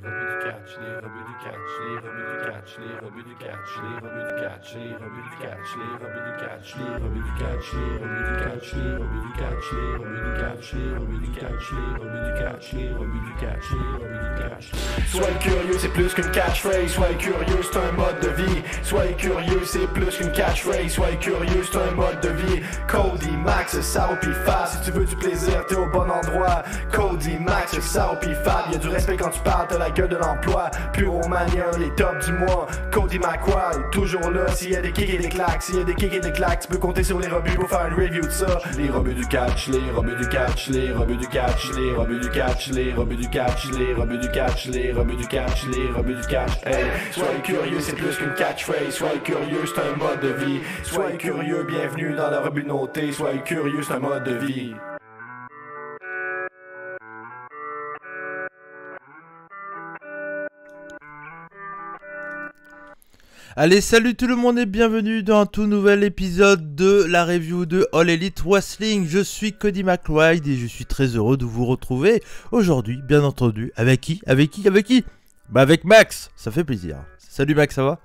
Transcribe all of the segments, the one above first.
Soyez curieux, c'est plus qu'une catchphrase. Soyez curieux, c'est un mode de vie. Soyez curieux, c'est plus qu'une catchphrase. Soyez curieux, c'est un mode de vie. Cody, Max, Sao pis Fab. Si tu veux du plaisir, t'es au bon endroit. Cody, Max, Sao pis Fab. Y'a du respect quand tu parles, t'as la gueule de l'emploi. Puromania, les tops du mois. Cody McQuay, toujours là. S'il y a des kicks et des claques, s'il y a des kicks et des claques, tu peux compter sur les rebuts pour faire une review de ça. Les rebuts du catch, les rebuts du catch, les rebuts du catch, les rebuts du catch, les rebuts du catch, les rebuts du catch, les rebuts du catch, les rebuts du catch. Hey, soyez curieux, c'est plus qu'une catchphrase. Soyez curieux, c'est un mode de vie. Soyez curieux, bienvenue dans la rebut notée. Soyez curieux, c'est un mode de vie. Allez, salut tout le monde et bienvenue dans un tout nouvel épisode de la review de All Elite Wrestling. Je suis Cody McQuay et je suis très heureux de vous retrouver aujourd'hui, bien entendu. Avec qui? Bah avec Max, ça fait plaisir. Salut Max, ça va?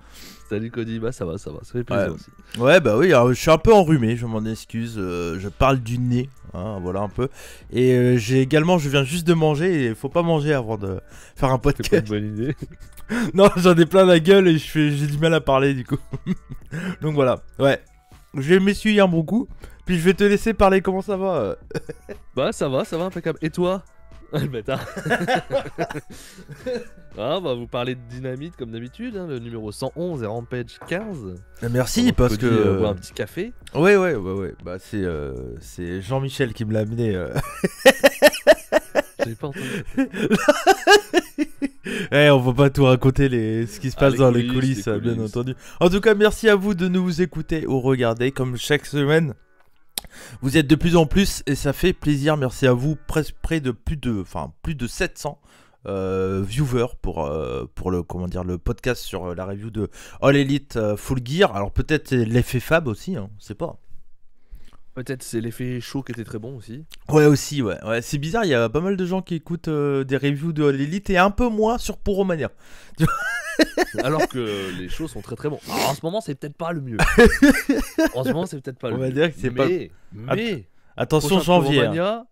Salut Cody, bah ça va, ça fait plaisir aussi. Ouais, bah oui, alors, je suis un peu enrhumé, je m'en excuse, je parle du nez, hein, voilà un peu. Et j'ai également, je viens juste de manger et il faut pas manger avant de faire un podcast. C'est pas une bonne idée. Non, j'en ai plein la gueule et j'ai du mal à parler du coup. Donc voilà, ouais. Je vais m'essuyer un bon coup, puis je vais te laisser parler, comment ça va? Bah ça va, impeccable. Et toi? Le bâtard. Ah, bah vous parlez de Dynamite comme d'habitude, hein, le numéro 111 et Rampage 15. Merci, donc, parce que... boire un petit café. Ouais, bah c'est Jean-Michel qui me l'a amené. J'ai pas entendu. On va pas tout raconter ce qui se passe dans les coulisses, les bien entendu. En tout cas, merci à vous de nous écouter ou regarder comme chaque semaine. Vous êtes de plus en plus et ça fait plaisir. Merci à vous, près de plus de 700 viewers pour le podcast sur la review de All Elite Full Gear. Alors peut-être l'effet Fab aussi, hein, on sait pas. Peut-être c'est l'effet chaud qui était très bon aussi. Ouais, aussi, ouais. C'est bizarre, il y a pas mal de gens qui écoutent des reviews de All Elite et un peu moins sur Puromania. Alors que les shows sont très très bons. Alors, en ce moment, c'est peut-être pas le mieux. On va dire que c'est pas. Mais attention, janvier. Puromania,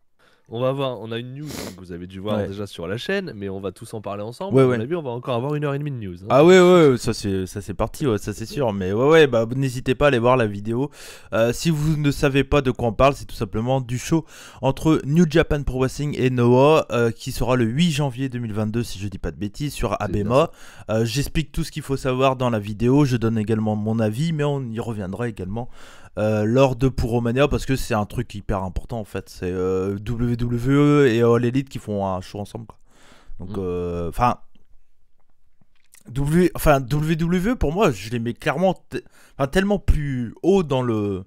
on a une news que vous avez dû voir déjà sur la chaîne, mais on va tous en parler ensemble. À mon avis, on va encore avoir 1h30 de news. Hein. Ah ouais, ça c'est parti, ça c'est sûr. Mais ouais, bah n'hésitez pas à aller voir la vidéo. Si vous ne savez pas de quoi on parle, c'est tout simplement du show entre New Japan Pro Wrestling et Noah qui sera le 8 janvier 2022, si je dis pas de bêtises, sur Abema. J'explique tout ce qu'il faut savoir dans la vidéo. Je donne également mon avis, mais on y reviendra également lors de Puromania parce que c'est un truc hyper important en fait. C'est WWE et All Elite qui font un show ensemble quoi. Donc WWE pour moi je les mets clairement tellement plus haut dans le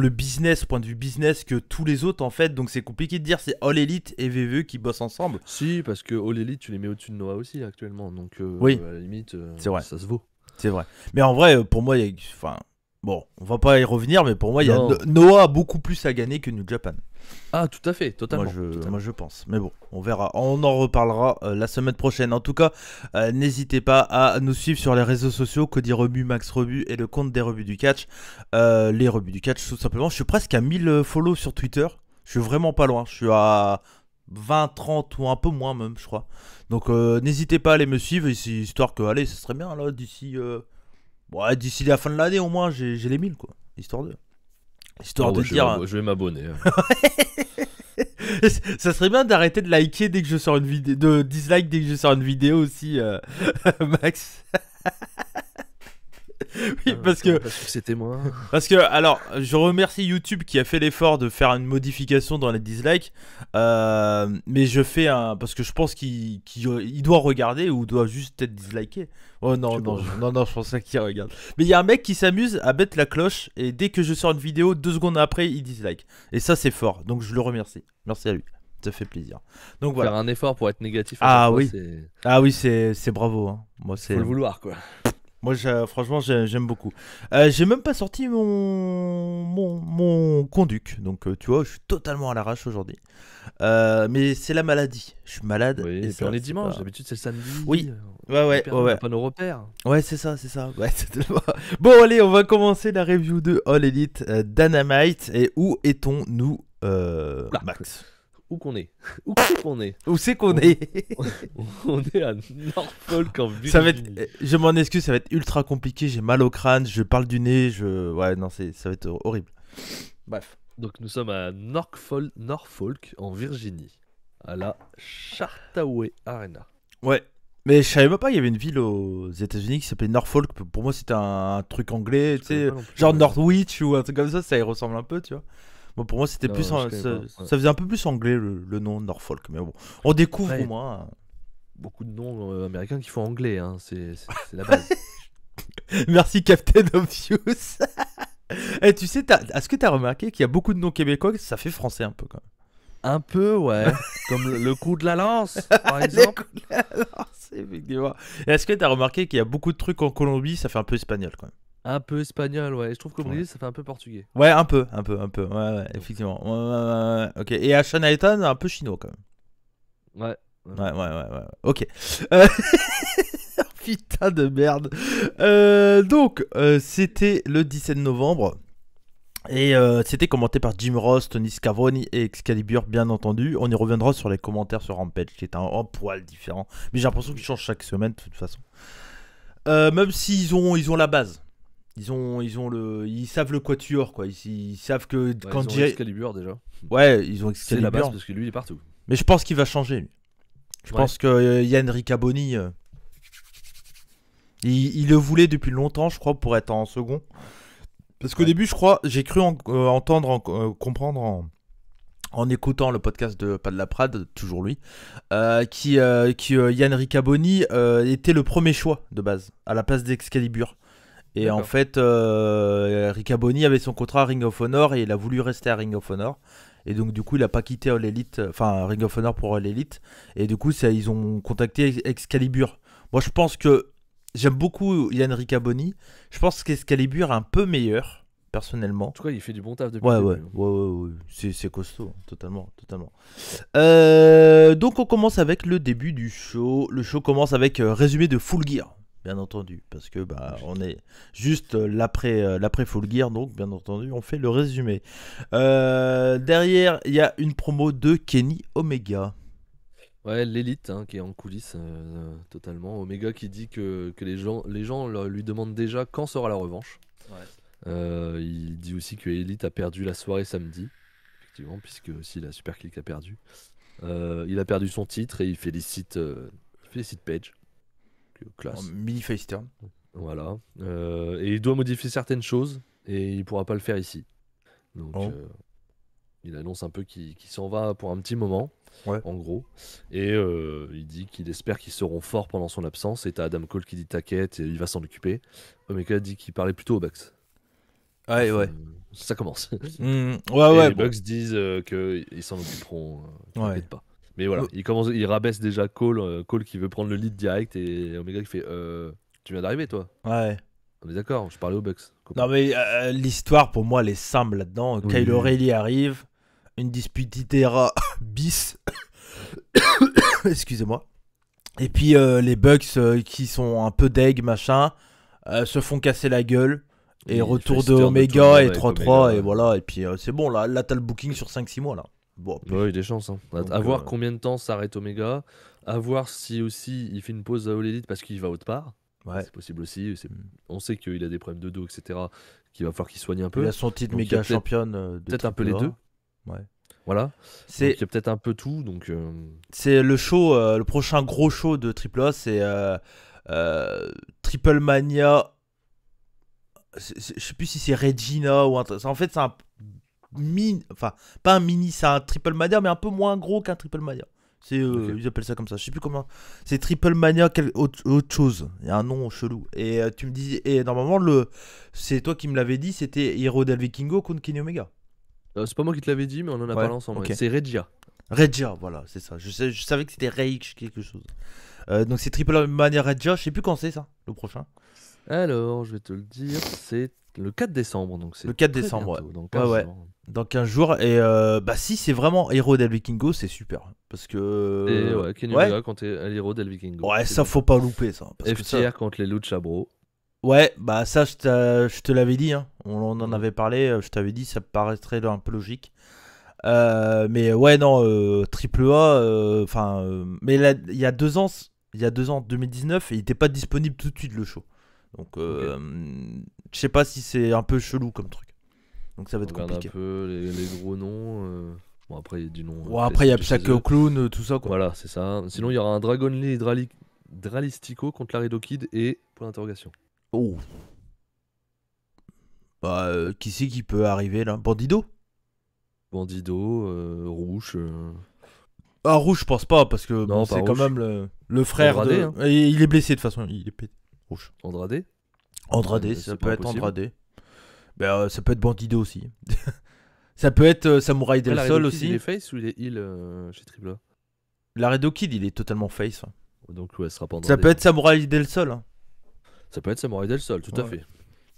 business, point de vue business, que tous les autres en fait. Donc c'est compliqué de dire c'est All Elite et WWE qui bossent ensemble. Si, parce que All Elite tu les mets au-dessus de Noah aussi actuellement. Donc oui, à la limite c'est vrai. Ça se vaut. C'est vrai. Mais en vrai pour moi bon, on va pas y revenir, mais pour moi, il y a Noah a beaucoup plus à gagner que New Japan. Ah, tout à fait, totalement. Moi, je pense. Mais bon, on verra. On en reparlera la semaine prochaine. En tout cas, n'hésitez pas à nous suivre sur les réseaux sociaux, Cody Rebut, Max Rebut et le compte des Rebuts du Catch. Les Rebuts du Catch, tout simplement. Je suis presque à 1000 follow sur Twitter. Je suis vraiment pas loin. Je suis à 20, 30 ou un peu moins même, je crois. Donc, n'hésitez pas à aller me suivre, histoire que, allez, ce serait bien, là, d'ici la fin de l'année au moins j'ai les 1000 quoi, histoire de dire je vais m'abonner. Ça serait bien d'arrêter de liker dès que je sors une vidéo, de dislike dès que je sors une vidéo aussi Max. Oui, parce que c'était moi. Parce que, alors, je remercie YouTube qui a fait l'effort de faire une modification dans les dislikes. Mais je fais parce que je pense qu'il doit regarder ou doit juste être disliké. Oh non, je pense pas qu'il regarde. Mais il y a un mec qui s'amuse à mettre la cloche et dès que je sors une vidéo, 2 secondes après, il dislike. Et ça, c'est fort. Donc, je le remercie. Merci à lui. Ça fait plaisir. Donc voilà. Faire un effort pour être négatif. Ah oui, c'est bravo. Hein. Moi, c'est. Faut le vouloir quoi. Moi, franchement, j'aime beaucoup. J'ai même pas sorti mon conduc, donc tu vois, je suis totalement à l'arrache aujourd'hui. Mais c'est la maladie. Je suis malade. Oui, et et puis ça, on est c'est dimanche, pas... d'habitude c'est le samedi. Oui. On Ouais, on ouais. n'a pas nos repères. Ouais, c'est ça. Ouais, c'est tellement- Bon, allez, on va commencer la review de All Elite Dynamite. Et où est-on, Oula. Max? Où qu'on est? Où c'est qu'on est? Où c'est qu'on On- est? On est à Norfolk en Ça va être... Virginie. Je m'en excuse, ça va être ultra compliqué. J'ai mal au crâne, je parle du nez. Ouais, non, ça va être horrible. Bref. Donc nous sommes à Norfolk en Virginie, à la Chartaway Arena. Ouais. Mais je savais même pas qu'il y avait une ville aux États-Unis qui s'appelait Norfolk. Pour moi, c'était un truc anglais, tu sais, connais pas non plus, genre ouais. Northwich ou un truc comme ça y ressemble un peu, tu vois. Bon, pour moi, c'était Non, plus. je connais pas, ouais. Ça faisait un peu plus anglais le nom Norfolk, mais bon. On découvre Ouais. au moins. Beaucoup de noms américains qui font anglais, hein. C'est la base. Merci, Captain Obvious. Et tu sais, est-ce que t'as remarqué qu'il y a beaucoup de noms québécois, ça fait français un peu quand même. Un peu, ouais. Comme le coup de la lance, par exemple. Alors, c'est effectivement. Et est-ce que t'as remarqué qu'il y a beaucoup de trucs en Colombie, ça fait un peu espagnol quand même. Un peu espagnol, ouais. Je trouve qu'au Ouais. Brésil, ça fait un peu portugais. Ouais, un peu. Ouais, effectivement. Ouais. Ok. Et à Shanaïtan, un peu chinois quand même. Ouais. Ouais. Ok. Putain de merde. Donc, c'était le 17 novembre. Et c'était commenté par Jim Ross, Tony Schiavone et Excalibur, bien entendu. On y reviendra sur les commentaires sur Rampage, qui est un poil différent. Mais j'ai l'impression qu'ils changent chaque semaine, de toute façon. Même s'ils ont la base. Ils savent le quatuor, quoi. Ils savent que Ouais, quand ils ont Jay... Excalibur déjà. Ouais, ils ont C'est la base Excalibur. parce que lui, il est partout. Mais je pense qu'il va changer, lui. Je Ouais. pense que Yann Riccaboni, il le voulait depuis longtemps, je crois, pour être en second. Parce qu'au Ouais. début, je crois, j'ai cru entendre, comprendre en écoutant le podcast de Pas de la Prade, toujours lui, qui Yann Riccaboni était le premier choix de base, à la place d'Excalibur. Et en D'accord. fait, Riccaboni avait son contrat à Ring of Honor et il a voulu rester à Ring of Honor. Et donc, du coup, il a pas quitté All Elite, enfin Ring of Honor pour All Elite. Et du coup, ils ont contacté Excalibur. Moi, je pense que j'aime beaucoup Yann Riccaboni. Je pense qu'Excalibur est un peu meilleur, personnellement. En tout cas, il fait du bon taf depuis Ouais, le début. ouais. C'est costaud, totalement. Donc, on commence avec le début du show. Le show commence avec résumé de Full Gear. Bien entendu, parce que on est juste l'après Full Gear, donc bien entendu on fait le résumé. Derrière il y a une promo de Kenny Omega. Ouais, l'élite hein, qui est en coulisses totalement. Omega qui dit que les gens lui demandent déjà quand sera la revanche. Ouais. Il dit aussi que Elite a perdu la soirée samedi, effectivement, puisque aussi la Super Click a perdu. Il a perdu son titre et il félicite Page. Classe. Mini face turn. Voilà. Et il doit modifier certaines choses et il pourra pas le faire ici. Donc il annonce un peu qu'il s'en va pour un petit moment, en gros. Et il dit qu'il espère qu'ils seront forts pendant son absence. Et t'as Adam Cole qui dit t'inquiète, et il va s'en occuper. Omega dit qu'il parlait plutôt aux Bucks. Ouais. Ça commence. Ouais. Et les Bon. Bucks disent qu'ils s'en occuperont. T'inquiète Ouais. pas. Mais voilà, il rabaisse déjà Cole qui veut prendre le lead direct et Omega qui fait tu viens d'arriver toi. Ouais. On est d'accord, je parlais aux Bucks. Non mais l'histoire pour moi elle est simple là-dedans. Oui. Kyle O'Reilly arrive, une disputera bis. Excusez-moi. Et puis les Bucks qui sont un peu deg machin se font casser la gueule. Et Oui, retour de Fester de tout le Omega monde et avec 3-3 Omega, et voilà. Et puis c'est bon là t'as le booking sur 5-6 mois là. Bon, puis- Ouais, il y a des chances. Hein. Donc, À voir combien de temps s'arrête Omega. À voir si aussi il fait une pause à All Elite parce qu'il va autre part. Ouais. C'est possible aussi. On sait qu'il a des problèmes de dos, etc. Qu'il va falloir qu'il soigne un peu. Il a son titre Donc, il y a méga peut-être- championne. Peut-être un peu les deux. Ouais. Voilà. C'est Donc, il y a peut-être un peu tout. Donc, C'est le show, le prochain gros show de Triple A, c'est Triple Mania. Je sais plus si c'est Regina ou un truc. En fait, c'est un mini, enfin pas un mini, c'est un Triple Mania, mais un peu moins gros qu'un Triple Mania. C'est Ok. ils appellent ça comme ça. Je sais plus comment. C'est Triple Mania autre chose. Il y a un nom chelou. Et tu me dis, et normalement c'est toi qui me l'avais dit, c'était Hiro del Vikingo contre Kenny Omega. c'est pas moi qui te l'avais dit, mais on en a parlé ensemble. ok. Ouais. C'est Regia. Regia, voilà, c'est ça. Je savais que c'était Rage quelque chose. Donc c'est Triple Mania Regia. Je sais plus quand c'est ça, le prochain. Alors, je vais te le dire, c'est le 4 décembre. Donc c'est Le 4 très décembre, bientôt, dans ouais. 15 Ouais. jours. Dans 15 jours. Et bah, si c'est vraiment Hero del Vikingo, c'est super. Parce que. Et ouais, Kenny ouais. Omega contre El Hero del Vikingo. Ouais, c'est ça, bien. faut pas louper, ça. Parce que ça... FTR contre les Lucha Bros. Ouais, bah, ça, je te l'avais dit. Hein. On en Mhm. avait parlé. Je t'avais dit, ça me paraîtrait un peu logique. Mais ouais, non, AAA. Enfin. Mais là, il y a 2 ans. Il y a 2 ans, 2019, il était pas disponible tout de suite le show. Donc, je sais pas si c'est un peu chelou comme truc. Donc, ça va On être regarde compliqué. un peu les gros noms. Bon, après, il y a du nom. Bon, après, il y a classique de Psycho chez eux. Clown, tout ça, quoi. Voilà, c'est ça. Sinon, il y aura un Dragon Lee Dralistico contre Laredo Kid et point d'interrogation. Oh. Bah, qui c'est qui peut arriver là? Bandido? Bandido, Rouge. Ah, Rouge, je pense pas, parce que Non, bon, pas c'est quand Rouge. même le frère Andrade, de. hein. Et il est blessé de toute façon, il est pété. Rouge. Andrade. Andrade, C'est ça pas peut être impossible. Andrade. Ben, ça peut être Bandido aussi. Ça peut être Samurai del Laredo Sol Kid, aussi. il est face ou il est heal chez Triple A? Laredo Kid, il est totalement face. Hein. Donc, ouais, ce sera pas Ça Andrade. peut être Samurai del Sol. Hein. Ça peut être Samurai Del Sol, tout à Ouais. fait.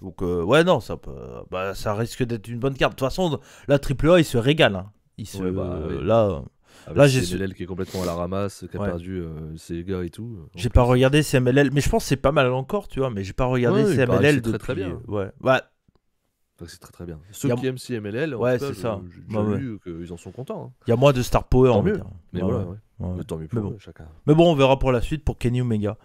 Donc, ouais, non, ça peut. Bah, ça risque d'être une bonne carte. De toute façon, la AAA, il se régale. Hein. Il se. Ouais, bah, oui. Là. Avec Là, j'ai CMLL qui est complètement à la ramasse, qui a Ouais. perdu ses gars et tout. J'ai pas regardé CMLL, mais je pense que c'est pas mal encore, tu vois. Mais j'ai pas regardé Ouais, il paraît que CMLL c'est très, depuis. très bien. Ouais. Ouais. Enfin, c'est très très bien. Ceux Y a- qui aiment CMLL, en Ouais, tout cas, c'est ça. j'ai Ouais, lu qu'ils en sont contents. Hein. Il y a moins de star power. Tant on va mieux. dire. Mais Ouais, voilà, ouais. ouais. Ouais. Mais tant mieux Mais pour bon. eux, chacun. Mais bon, on verra pour la suite pour Kenny Omega.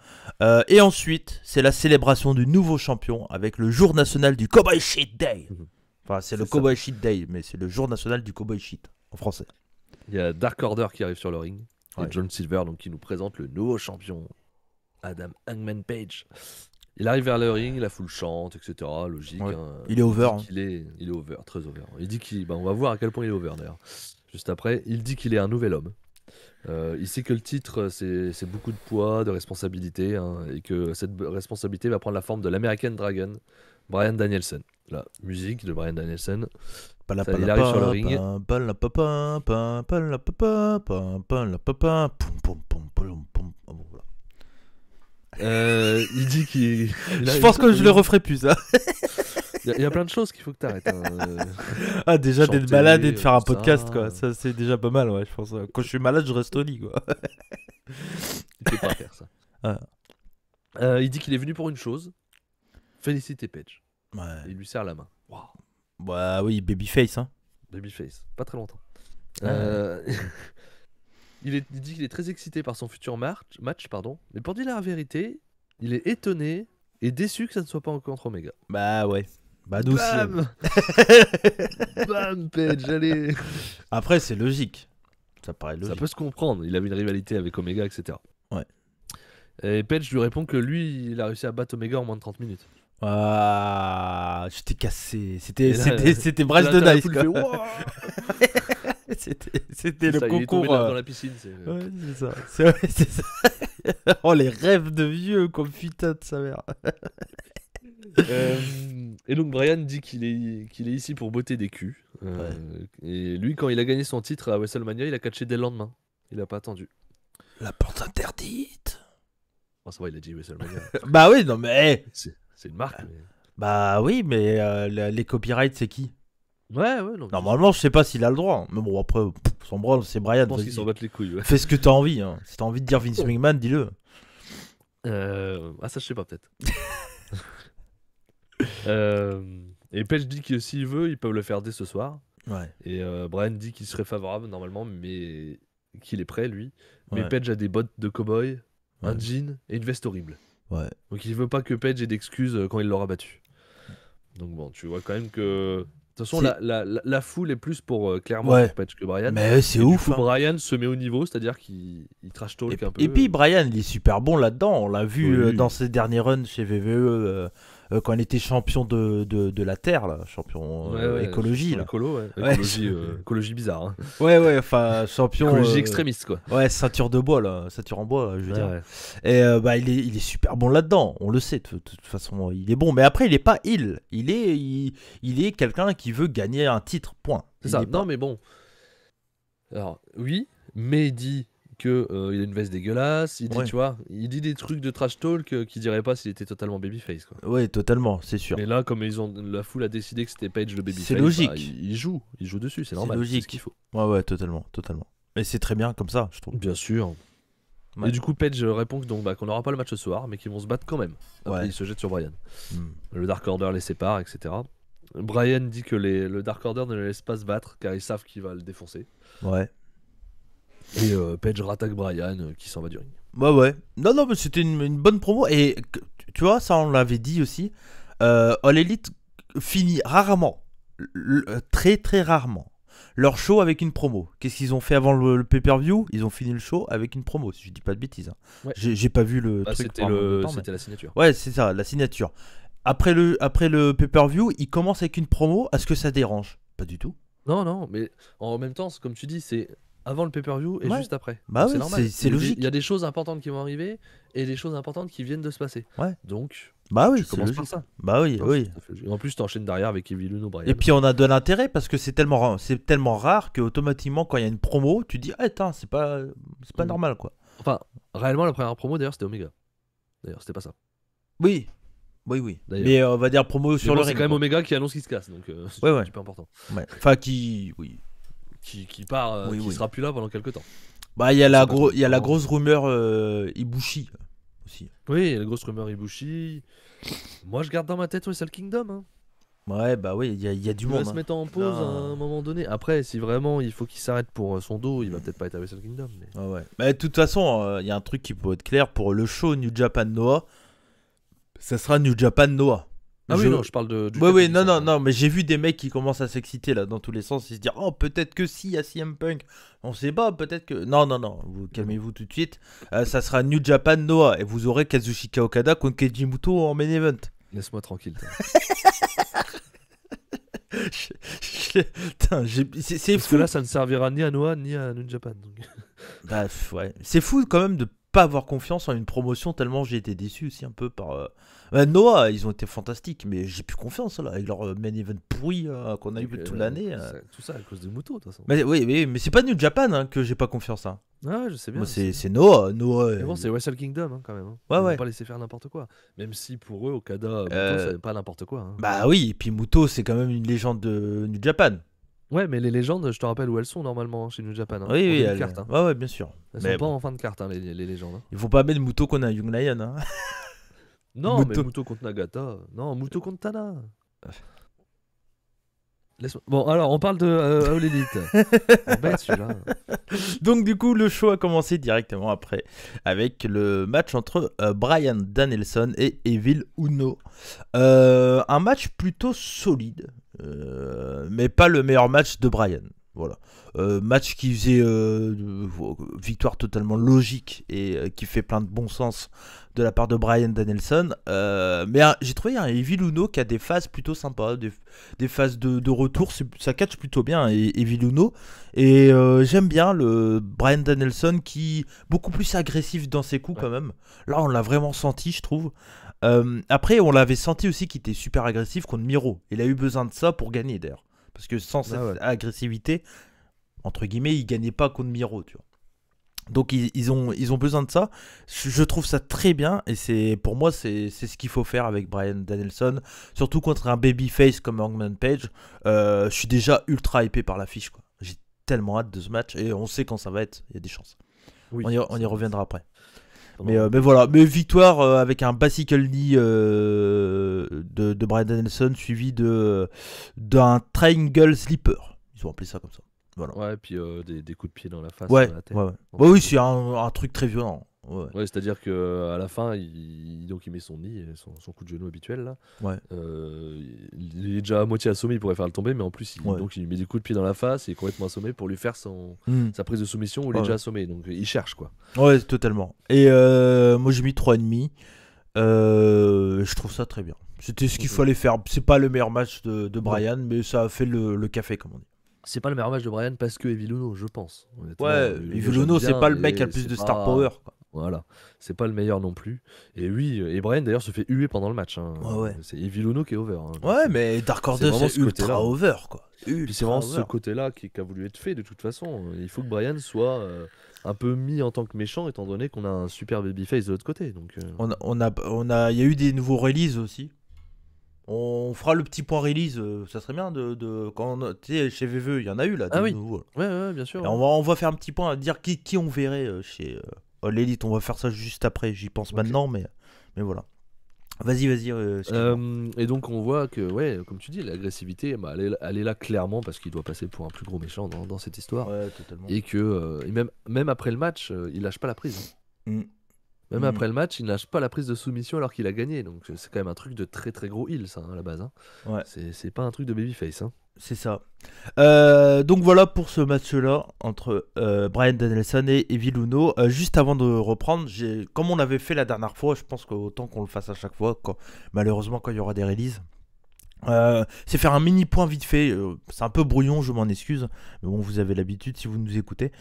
Et ensuite, c'est la célébration du nouveau champion avec le jour national du Cowboy Shit Day. Mhm. Enfin, c'est le C'est ça. Cowboy Shit Day, mais c'est le jour national du Cowboy Shit en français. Il y a Dark Order qui arrive sur le ring. Ouais. Et John Silver donc, qui nous présente le nouveau champion, Adam Hangman Page. Il arrive vers le ring, la foule chante, etc. Logique. Ouais. Hein. Il est over, dit il est over, très over. Il dit qu'il, on va voir à quel point il est over d'ailleurs. Juste après, il dit qu'il est un nouvel homme. Il sait que le titre, c'est beaucoup de poids, de responsabilité, hein, et que cette responsabilité va prendre la forme de l'American Dragon, Bryan Danielson. La musique de Bryan Danielson. Il arrive sur le ring. Il dit qu'il. Je pense que je le referai plus. Hein. Il y a plein de choses qu'il faut que tu arrêtes. Ah, déjà d'être Chanter, malade et de faire un tout ça. podcast, quoi. Ça, c'est déjà pas mal, ouais, je pense. Quand je suis malade, je reste au lit, quoi. Il peut pas faire ça. Il dit qu'il est venu pour une chose, féliciter Page. Ouais. Il lui serre la main. Waouh. Bah oui, babyface, hein. Babyface, pas très longtemps. Ouais. Il dit qu'il est très excité par son futur match, mais pour dire la vérité, il est étonné et déçu que ça ne soit pas encore contre Omega. Bah ouais. Bah nous aussi. Bam Bam, Page, allez. Après, c'est logique. Ça paraît Ça logique. peut se comprendre, il avait une rivalité avec Omega, etc. Ouais. Et Page lui répond que lui, il a réussi à battre Omega en moins de 30 minutes. Ah, je t'ai cassé. Et là, C'était Bryce Là, de t'as la Nice, foule quoi. fait, Wouah C'était le Ça, il est tombé concours. dans la piscine. Ouais, c'est ça. C'est ça. Oh, les rêves de vieux, comme putain de sa mère. Et donc Brian dit qu'il est ici pour botter des culs. Et lui, quand il a gagné son titre à WrestleMania, il a catché dès le lendemain. Il a pas attendu. La porte interdite. Oh, ça va, il a dit WrestleMania. Bah oui, non mais. C'est une marque. Mais... Bah oui, mais les copyrights, c'est qui? Ouais, non. Normalement, je sais pas s'il a le droit. Mais bon, après, son branle, c'est Brian. Je pense vas-y. qu'ils s'en battent les couilles. Ouais. Fais ce que t'as envie. Hein. Si t'as envie de dire Vince McMahon, dis-le. Ah, ça, je sais pas, peut-être. Et Page dit que s'il veut, ils peuvent le faire dès ce soir. Ouais. Et Brian dit qu'il serait favorable normalement, mais qu'il est prêt, lui. Mais Ouais. Page a des bottes de cow-boy, un Ouais. jean et une veste horrible. Ouais. Donc il veut pas que Page ait d'excuses quand il l'aura battu. Donc bon, tu vois quand même que... De toute façon, la foule est plus pour clairement Ouais. pour Page que Brian. Mais c'est Et ouf. Du coup, hein. Brian se met au niveau, c'est-à-dire qu'il trash talk un peu. Et puis Brian, il est super bon là-dedans. On l'a vu Oui. dans ses derniers runs chez VVE quand il était champion de la Terre, là, champion écologie. Là. Ouais. Écologie bizarre. Hein. Ouais, enfin champion. Écologie extrémiste quoi. Ouais, ceinture de bois là, ceinture en bois, là, je veux dire. Ouais. Et bah il est super bon là-dedans. On le sait. De toute façon, il est bon. Mais après, il est pas il. Il est quelqu'un qui veut gagner un titre. Point. C'est Il ça. est pas- Non mais bon. Alors oui, mais il dit que il a une veste dégueulasse. Il dit, Ouais. tu vois, il dit des trucs de trash talk qu'il dirait pas s'il était totalement babyface, quoi. Ouais, totalement, c'est sûr. Mais là, comme la foule a décidé que c'était Page le babyface, C'est logique. bah, il joue dessus, c'est normal. logique. C'est ce qu'il faut. Ouais, totalement. Et c'est très bien comme ça, je trouve. Bien sûr. Ouais. Et du coup, Page répond que donc, qu'on n'aura pas le match ce soir, mais qu'ils vont se battre quand même. Après, Ouais. il se jette sur Bryan. Hmm. Le Dark Order les sépare, etc. Bryan dit que le Dark Order ne les laisse pas se battre car ils savent qu'il va le défoncer. Ouais. Et Page rattaque Bryan qui s'en va du ring. Bah ouais. Non, mais c'était une bonne promo. Et tu vois, ça on l'avait dit aussi. All Elite finit rarement, très très rarement, leur show avec une promo. Qu'est-ce qu'ils ont fait avant le pay-per-view? Ils ont fini le show avec une promo, si je dis pas de bêtises. Hein. Ouais. J'ai pas vu le truc. C'était pendant longtemps, mais- c'était la signature. Ouais, c'est ça, la signature. Après le pay-per-view, ils commencent avec une promo. Est-ce que ça dérange? Pas du tout. Non, mais en même temps, comme tu dis, c'est avant le pay-per-view et Ouais. juste après. Bah Donc oui, normal. c'est logique. Il y a des choses importantes qui vont arriver et des choses importantes qui viennent de se passer. Ouais. Donc, Bah oui, tu c'est commences logique. par ça. Bah oui, Non, oui. c'est tout à fait logique. En plus, t'enchaînes derrière avec Evil Uno, Bryan. Et puis on a de l'intérêt parce que c'est tellement rare que automatiquement quand il y a une promo, tu dis ah attends, c'est pas normal quoi. Enfin, réellement, la première promo d'ailleurs, c'était Omega. D'ailleurs, c'était pas ça. Oui. D'ailleurs. Mais on va dire promo sur Mais bon, le c'est ring. quand même quoi. Omega qui annonce qu'il se casse, donc c'est Ouais, un ouais. petit peu important. Ouais. Enfin oui. Qui part, Oui, qui oui. sera plus là pendant quelques temps. Bah il y a C'est pas trop il y a la différent. grosse rumeur Ibushi aussi. Oui, il y a la grosse rumeur Ibushi. Moi, je garde dans ma tête Wrestle Kingdom. Hein. Ouais bah oui, il y a du Il va monde. se Hein. mettre en pause à Non. un moment donné. Après, si vraiment il faut qu'il s'arrête pour son dos, il va peut-être pas être à Wrestle Kingdom. Mais... Ouais. Bah de toute façon, il y a un truc qui peut être clair pour le show New Japan Noah. Ça sera New Japan Noah. Ah oui, non, je parle du. Oui, catch, ça. non, mais j'ai vu des mecs qui commencent à s'exciter là dans tous les sens. Ils se disent, oh, peut-être que si, il y a CM Punk. On sait pas, peut-être que. Non, vous calmez-vous tout de suite. Ça sera New Japan Noah et vous aurez Kazuchika Okada contre Keiji Muto en main event. Laisse-moi tranquille. Putain, c'est Parce fou. que là, ça ne servira ni à Noah ni à New Japan. Donc. Bah, ouais. C'est fou quand même de pas avoir confiance en une promotion tellement j'ai été déçu aussi un peu par. Noah, ils ont été fantastiques, mais j'ai plus confiance là avec leur main event pourri qu'on a eu toute l'année. Tout ça à cause de Muto, de toute façon. Mais oui, mais c'est pas New Japan hein, que j'ai pas confiance. Hein. Ah ouais, je sais bien. Moi, je sais c'est bien. Noah. Mais bon, c'est Wrestle Kingdom hein, quand même. Hein. Ouais, Ils vont ouais. pas laisser faire n'importe quoi. Même si pour eux, Okada, Muto, c'est pas n'importe quoi. Hein. Bah oui, et puis Muto, c'est quand même une légende de New Japan. Ouais, mais les légendes, je te rappelle où elles sont normalement hein, chez New Japan. Hein, Oui, en début de elles... carte, hein. ouais, bien sûr. Elles Mais sont pas bon. en fin de carte, hein, les légendes. Hein. Il faut pas mettre Muto qu'on a un Young Lion. Hein. Non, Muto. mais Muto contre Nagata. Non, Muto contre Tana. Bon, alors, on parle de All Elite. Bête celui-là. Donc du coup, le show a commencé directement après avec le match entre Bryan Danielson et Evil Uno. Un match plutôt solide, mais pas le meilleur match de Bryan. Voilà. Match qui faisait victoire totalement logique et qui fait plein de bon sens de la part de Bryan Danielson. Mais j'ai trouvé un Evil Uno qui a des phases plutôt sympas, des phases de retour. Ça catch plutôt bien Evil Uno. Et j'aime bien le Bryan Danielson qui est beaucoup plus agressif dans ses coups quand même. Là, on l'a vraiment senti, je trouve. Après, on l'avait senti aussi qu'il était super agressif contre Miro. Il a eu besoin de ça pour gagner d'ailleurs. Parce que sans cette agressivité, entre guillemets, il gagnait pas contre Miro, tu vois. Donc ils ont besoin de ça. Je trouve ça très bien et pour moi c'est ce qu'il faut faire avec Bryan Danielson, surtout contre un babyface comme Hangman Page. Je suis déjà ultra hypé par l'affiche, quoi. J'ai tellement hâte de ce match et on sait quand ça va être. Il y a des chances. Oui, on y reviendra après. Pendant- Mais voilà, mais victoire avec un bicycle knee de Bryan Danielson suivi d'un triangle sleeper. Ils ont appelé ça comme ça. Voilà. Ouais, et puis des coups de pied dans la face. Ouais, dans la tête. ouais. Donc, Oui, c'est un truc très violent. Ouais. Ouais, c'est-à-dire que à la fin, donc il met son nid, son coup de genou habituel là. Ouais. Il est déjà à moitié assommé, il pourrait faire le tomber, mais en plus, donc il met des coups de pied dans la face, il est complètement assommé pour lui faire sa prise de soumission où il est déjà assommé. Donc il cherche quoi. Ouais, totalement. Et moi j'ai mis 3,5. Je trouve ça très bien. C'était ce qu'il fallait faire. C'est pas le meilleur match de Bryan, mais ça a fait le café, comme on dit. C'est pas le meilleur match de Bryan parce que Evil Uno, je pense. Honnêtement. Ouais, Evil Uno, c'est pas le mec qui a le plus de star power, quoi. Voilà, c'est pas le meilleur non plus. Et oui, et Bryan d'ailleurs se fait huer pendant le match. Hein. Ouais. C'est Evil Uno qui est over. Hein. Ouais, mais Dark Order, vraiment c'est ce côté-là. ultra over, quoi. Puis c'est vraiment ce côté-là qui a voulu être fait de toute façon. Il faut que Bryan soit un peu mis en tant que méchant, étant donné qu'on a un super babyface de l'autre côté. Donc, Il y a eu des nouveaux releases aussi. On fera le petit point release, ça serait bien tu sais, chez VVE, il y en a eu là, des nouveaux. Ouais, bien sûr. Et on va faire un petit point à dire qui on verrait chez l'élite. On va faire ça juste après, j'y pense maintenant, mais voilà. Vas-y. Et donc on voit que, ouais, comme tu dis, l'agressivité, bah, elle est là clairement parce qu'il doit passer pour un plus gros méchant dans cette histoire. Ouais, totalement. Et que et même après le match, il lâche pas la prise. Même après le match, il ne lâche pas la prise de soumission alors qu'il a gagné. Donc c'est quand même un truc de très très gros heal, ça, à la base. Ouais. C'est pas un truc de babyface. C'est ça. Donc voilà pour ce match-là entre Bryan Danielson et Evil Uno. Juste avant de reprendre, comme on avait fait la dernière fois, je pense qu'autant qu'on le fasse à chaque fois, malheureusement quand il y aura des releases. C'est faire un mini point vite fait. C'est un peu brouillon, je m'en excuse. Mais bon, vous avez l'habitude si vous nous écoutez.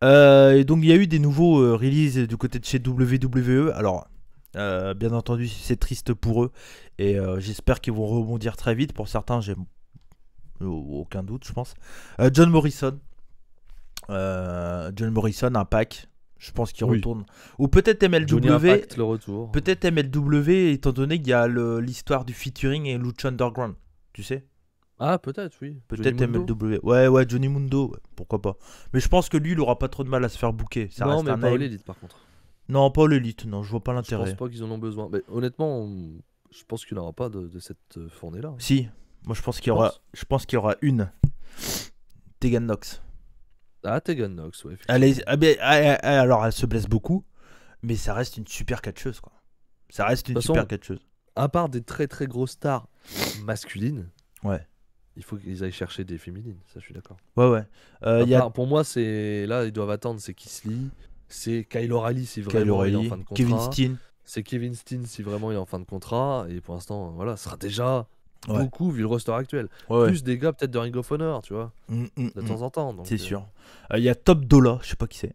Et donc il y a eu des nouveaux releases du côté de chez WWE. Alors, bien entendu, c'est triste pour eux. Et j'espère qu'ils vont rebondir très vite. Pour certains, j'ai aucun doute, je pense. John Morrison, un pack. Je pense qu'il retourne. Ou peut-être MLW. Impact, le retour. Peut-être MLW, étant donné qu'il y a l'histoire du featuring et Lucha Underground. Tu sais? Ah, peut-être, oui. Peut-être MLW. Ouais, Johnny Mundo. Ouais, pourquoi pas. Mais je pense que lui, il aura pas trop de mal à se faire booker. Ça non, reste mais un pas name. l'élite, par contre. Non, pas l'élite. Non, je vois pas Je l'intérêt. pense pas qu'ils en ont besoin. Mais honnêtement, je pense qu'il n'aura pas de cette fournée-là. Si. Moi, je pense qu'il y aura. Je pense qu'il y aura une. Tegan Nox. Ah, Tegan Nox, ouais. Alors, elle se blesse beaucoup, mais ça reste une super catcheuse, quoi. Ça reste une super catcheuse. À part des très très grosses stars masculines, ouais, il faut qu'ils aillent chercher des féminines, ça je suis d'accord. Ouais. Pour moi, c'est là, ils doivent attendre, c'est Keith Lee, c'est Kyle O'Reilly si vraiment il est en fin de contrat. Kevin Steen. C'est Kevin Steen si vraiment il est en fin de contrat, et pour l'instant, voilà, ce sera déjà beaucoup vu le roster actuel. Plus des gars peut-être de Ring of Honor, tu vois, de temps en temps. C'est sûr. Il y a Top Dollar, je sais pas qui c'est.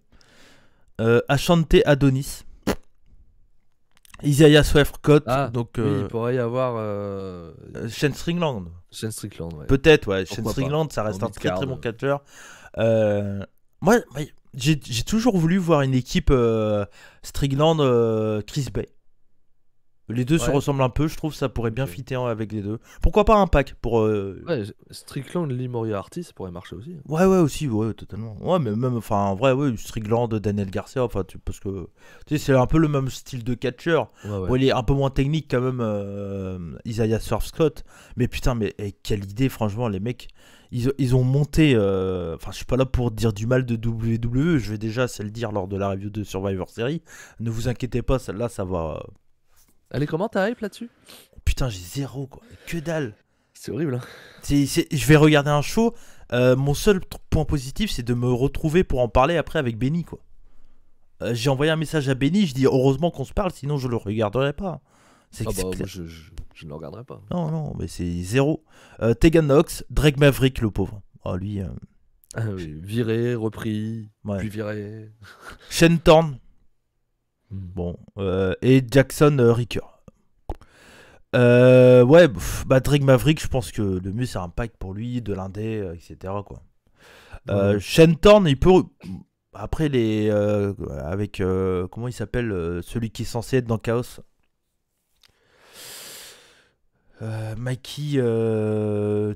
Ashante Adonis. Isaiah Swift-Scott. Donc il pourrait y avoir Shane Strickland. Ouais. Peut-être, ouais. Shane Strickland, ça reste un très très bon catcheur. Moi, j'ai toujours voulu voir une équipe Strickland Chris Bay. Les deux se ressemblent un peu, je trouve ça pourrait bien fitter avec les deux. Pourquoi pas un pack pour Strickland, Lee Moriarty, ça pourrait marcher aussi. Ouais, aussi, ouais, totalement. Ouais, mais même, enfin, en vrai, ouais, Strickland, Daniel Garcia, enfin, parce que tu sais, c'est un peu le même style de catcheur. Bon, il est un peu moins technique quand même, Isaiah Swerve-Scott. Mais putain, quelle idée, franchement, les mecs. Ils ont monté. Enfin, je suis pas là pour dire du mal de WWE. Je vais déjà, c'est le dire lors de la review de Survivor Series. Ne vous inquiétez pas, celle-là, ça va. Elle est comment ta hype là-dessus? Putain, j'ai zéro, quoi. Que dalle. C'est horrible. Je vais regarder un show. Mon seul point positif, c'est de me retrouver pour en parler après avec Benny, quoi. J'ai envoyé un message à Benny. Je dis heureusement qu'on se parle, sinon je le regarderai pas. Je ne le regarderai pas. Non, mais c'est zéro. Tegan Nox, Drake Maverick, le pauvre. Oh, lui. Viré, repris, puis viré. Shane Thorne. Bon, et Jackson Ricker. Drake Maverick, je pense que le mieux c'est un pack pour lui, de l'indé, etc. quoi. Shane Thorne, il peut. Après, avec. Comment il s'appelle celui qui est censé être dans Chaos Mikey.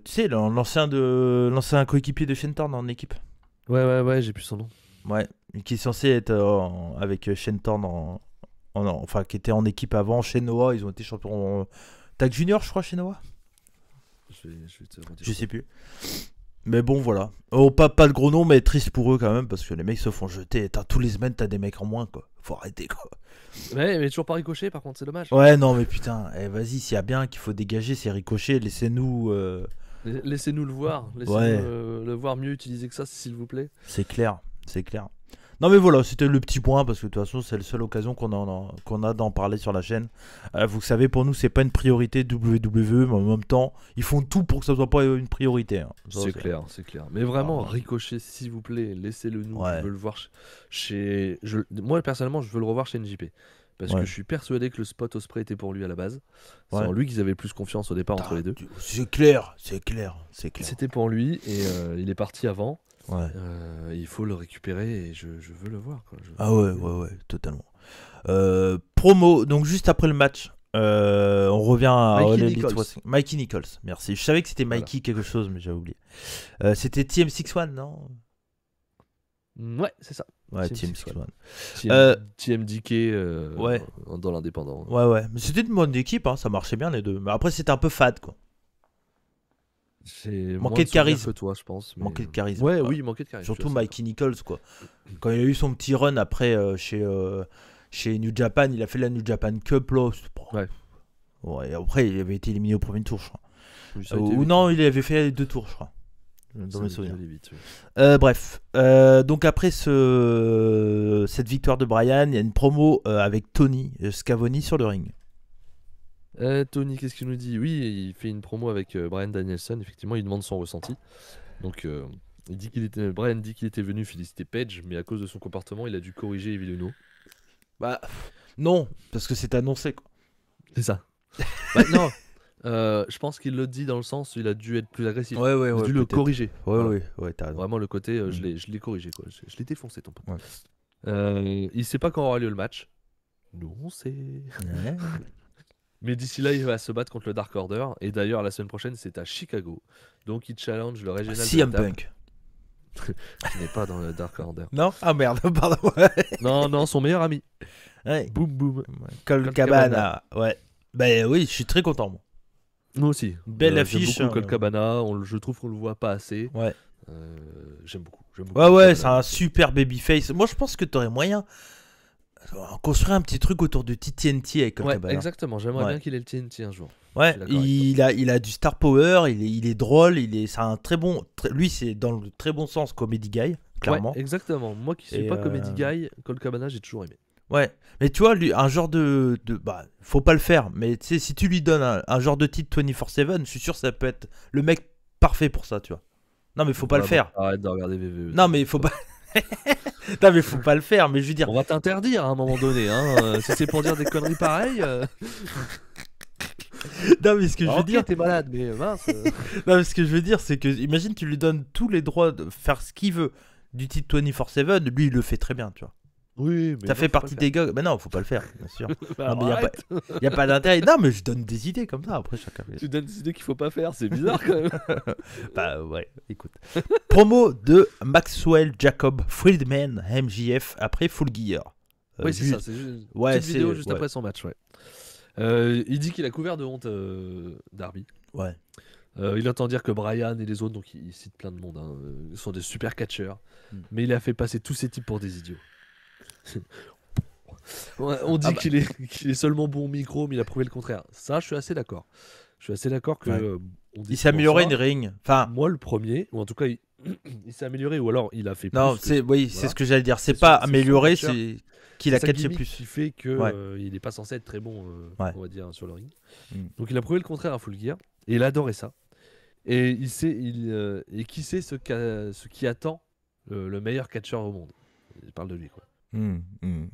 Tu sais, l'ancien coéquipier de Shane Thorne en équipe. Ouais, j'ai plus son nom. Ouais, qui est censé être avec Shane Thorne enfin qui était en équipe avant chez Noah. Ils ont été champions Tag Junior, je crois, chez Noah. Je sais plus. Mais bon, voilà. Pas de gros nom, mais triste pour eux quand même parce que les mecs se font jeter. Tous les semaines, t'as des mecs en moins, quoi. Faut arrêter, quoi. Ouais, mais toujours pas Ricochet, par contre, c'est dommage. Ouais, non, mais putain, vas-y, s'il y a bien qu'il faut dégager, c'est Ricochet. Laissez-nous. Laissez-nous le voir. Laissez-nous le voir mieux utiliser que ça, s'il vous plaît. C'est clair. Non mais voilà, c'était le petit point parce que de toute façon c'est la seule occasion qu'on a d'en parler sur la chaîne. Vous savez, pour nous c'est pas une priorité WWE, mais en même temps ils font tout pour que ça soit pas une priorité. Hein. C'est clair. Mais vraiment, Ricochet, s'il vous plaît, laissez-le nous. Je veux le voir moi personnellement, je veux le revoir chez NJP. Parce que je suis persuadé que le spot au spray était pour lui à la base. C'est en lui qu'ils avaient le plus confiance au départ entre les deux. C'est clair. C'était pour lui et il est parti avant. Ouais. Il faut le récupérer et je veux le voir. Quoi. Ah ouais, totalement. Promo, donc juste après le match, on revient à Mikey All Elite Nichols. Wrestling. Mikey Nichols, merci. Je savais que c'était Voilà. Mikey quelque chose, mais j'avais oublié. C'était TM61, non? Ouais, c'est ça. Ouais, TM61. TM61. TMDK Ouais. dans l'indépendant. Ouais. Mais c'était une bonne équipe, hein, ça marchait bien les deux. Mais après, c'était un peu fade, quoi. C'est Manquait moins de souvenirs charisme. que toi, je pense. Mais... Manquait de charisme. Ouais, oui, manquait de charisme. Surtout je suis assez Mikey Nichols, quoi. Quand il a eu son petit run après chez New Japan, il a fait la New Japan Cup, là. Ouais. Ouais, après, il avait été éliminé au premier tour, je crois. d'accord. Oui, ça a été Ou vite, non, hein. il avait fait les 2 tours, je crois. Dans Ça mes a souvenirs. été vite, oui. Bref, donc après cette victoire de Bryan, il y a une promo avec Tony Schiavone sur le ring. Tony, qu'est-ce qu'il nous dit? Oui, il fait une promo avec Bryan Danielson. Effectivement, il demande son ressenti. Donc, Bryan dit qu'il était venu féliciter Page, mais à cause de son comportement, il a dû corriger Evil Uno. Bah non, parce que c'est annoncé, quoi. C'est ça. Bah, non, je pense qu'il le dit dans le sens où il a dû être plus agressif. Ouais, Il a dû le peut-être. corriger. Ouais, Voilà. t'as raison. Vraiment le côté, je l'ai corrigé, quoi. Je l'ai défoncé, ton pote. Ouais. Il sait pas quand aura lieu le match. Nous, on sait. Ouais. Mais d'ici là, il va se battre contre le Dark Order. Et d'ailleurs, la semaine prochaine, c'est à Chicago. Donc, il challenge le régional de CM la table, Punk. qui n'est pas dans le Dark Order. Non? Ah merde, pardon. Non, son meilleur ami. Ouais. Boum, boum. Colt Cabana. Ouais. Bah oui, je suis très content, moi. Moi aussi. Belle affiche, J'aime beaucoup hein. Colt Cabana. Je trouve qu'on le voit pas assez. Ouais. J'aime beaucoup. Ouais, Colt c'est Cabana. un super babyface. Moi, je pense que t'aurais moyen de construire un petit truc autour de TNT avec Colt Ouais, Cabana. exactement. J'aimerais Ouais. bien qu'il ait le TNT un jour. Ouais, Je suis d'accord avec il a du star power, il est drôle, c'est un très bon. Lui, c'est dans le très bon sens comedy guy, clairement. Ouais, exactement. Moi qui suis Et, pas comedy guy, Colt Cabana, j'ai toujours aimé. Ouais, mais tu vois, lui, un genre bah, faut pas le faire, mais tu sais, si tu lui donnes un genre de titre 24/7, je suis sûr que ça peut être le mec parfait pour ça, tu vois. Non, mais faut pas le faire. Arrête de regarder VVE. Non, mais faut pas. Non, mais faut pas le faire, mais je veux dire. On va t'interdire à un moment donné, hein. Si c'est pour dire des conneries pareilles. Non, mais ce que je veux Ok, dire. t'es malade, mais mince. Non, mais ce que je veux dire, c'est que, imagine, tu lui donnes tous les droits de faire ce qu'il veut du titre 24/7, lui, il le fait très bien, tu vois. Oui, mais Ça non, fait faut pas partie le des gars. Mais non, faut pas le faire, bien sûr. faire. Non, mais Arrête. y a pas d'intérêt. Non, mais je donne des idées comme ça, après chacun fait. Tu donnes des idées qu'il faut pas faire, c'est bizarre quand même. Bah ouais, écoute. Promo de Maxwell Jacob Friedman MJF après Full Gear. Oui, c'est vu- ça, c'est juste une Ouais, petite vidéo c'est- juste ouais. après son match, ouais. Il dit qu'il a couvert de honte Darby. Ouais. Il entend dire que Bryan et les autres, donc il cite plein de monde, hein, sont des super catcheurs, mais il a fait passer tous ces types pour des idiots. Ouais, on dit Ah bah. qu'il est seulement bon au micro, mais il a prouvé le contraire. Ça, je suis assez d'accord. Je suis assez d'accord que. Ouais. On dit Il s'est amélioré une souvent ça. ring. Enfin, Moi, le premier, ou en tout cas, il s'est amélioré, ou alors il a fait non, plus. c'est oui, c'est voilà. ce que j'allais dire. C'est C'est pas son- c'est amélioré, son catcheur. c'est qu'il a sa catché gimmick plus. qui fait que Ouais. il n'est pas censé être très bon, Ouais. on va dire, sur le ring. Mm. Donc il a prouvé le contraire à Full Gear, et il adorait ça. Et et qui sait ce qui attend le meilleur catcheur au monde. Il parle de lui, quoi.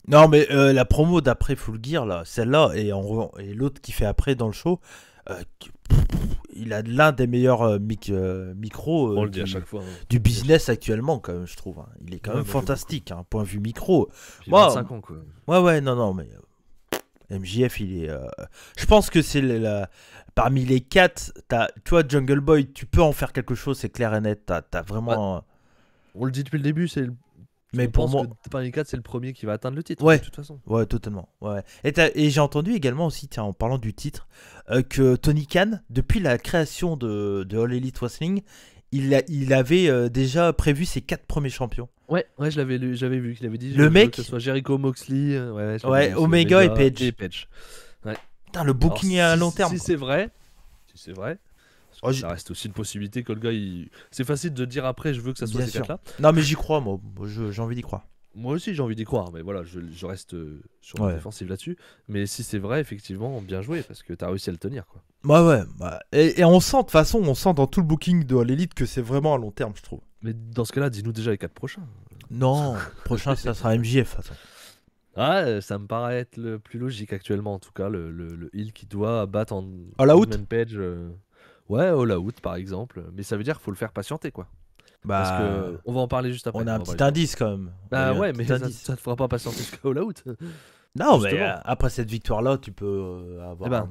Non, mais la promo d'après Full Gear, là, celle-là, et l'autre qui fait après dans le show, il a l'un des meilleurs micros On le dit à chaque fois. Hein. du business actuellement, quand même, je trouve. Hein. Il est quand Ouais, même moi, j'aime fantastique, hein, point de vue micro. Puis Moi, 25 ans, quoi. Ouais, non, mais MJF, il est. Je pense que c'est parmi les 4, tu vois, Jungle Boy, tu peux en faire quelque chose, c'est clair et net. T'as vraiment. On le dit depuis le début, Mais on pour pense moi. que parmi les 4, c'est le premier qui va atteindre le titre, Ouais. de toute façon. Ouais, totalement. Ouais. Et j'ai entendu également aussi, tiens, en parlant du titre, que Tony Khan, depuis la création de All Elite Wrestling, il avait déjà prévu ses 4 premiers champions. Ouais, j'avais vu qu'il avait dit. Le je veux mec- que ce soit Jericho, Moxley, je l'avais Ouais, vu aussi, Omega et Page. Page. Putain, le booking est à long terme. Si quoi. c'est vrai, Oh, ça reste aussi une possibilité que le gars, c'est facile de dire après, je veux que ça soit Bien ces sûr. quatre-là. Non, mais j'y crois, moi. J'ai envie d'y croire. Moi aussi, j'ai envie d'y croire, mais voilà, je reste sur la Ouais. défensive là-dessus. Mais si c'est vrai, effectivement, bien joué, parce que t'as réussi à le tenir, quoi. Ouais. Et on sent, de toute façon, on sent dans tout le booking de All Elite que c'est vraiment à long terme, je trouve. Mais dans ce cas-là, dis-nous déjà les 4 prochains. Non, prochain, ça sera MJF, de toute façon. Ah, ça me paraît être le plus logique actuellement, en tout cas, le heal qui doit battre en All Out Page. Ouais, All Out par exemple. Mais ça veut dire qu'il faut le faire patienter, quoi. Parce Bah, que on va en parler juste après. on a un va en petit parler indice quand même. Bah On a eu un ouais, petit mais indice. ça te fera pas patienter jusqu'à All Out. Non, mais justement. après cette victoire-là, tu peux avoir. Eh ben,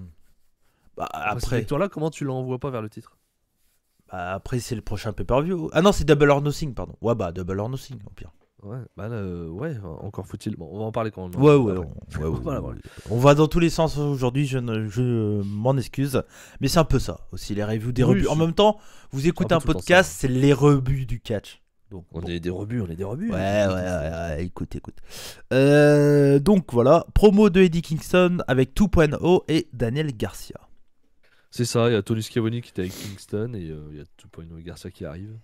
Bah, Après cette après, victoire-là, comment tu l'envoies pas vers le titre? après c'est le prochain pay-per-view. Ah non, c'est Double or Nothing, pardon. Ouais, bah Double or Nothing, au pire. Ouais, bah là, ouais, encore faut-il. Bon, on va en parler quand on Ouais, en ouais, parlera après. Voilà, voilà. on va dans tous les sens aujourd'hui, je m'en excuse. Mais c'est un peu ça aussi, les reviews des Oui, rebuts. En même temps, vous écoutez un un peu tout le temps podcast, ça. c'est les rebuts du catch. Donc, On bon. est des rebuts, on est des rebuts. Ouais, écoute. Donc voilà, promo de Eddie Kingston avec 2.0 et Daniel Garcia. C'est ça, il y a Tony Schiavone qui était avec Kingston et il y a Tupoino Garcia qui arrive.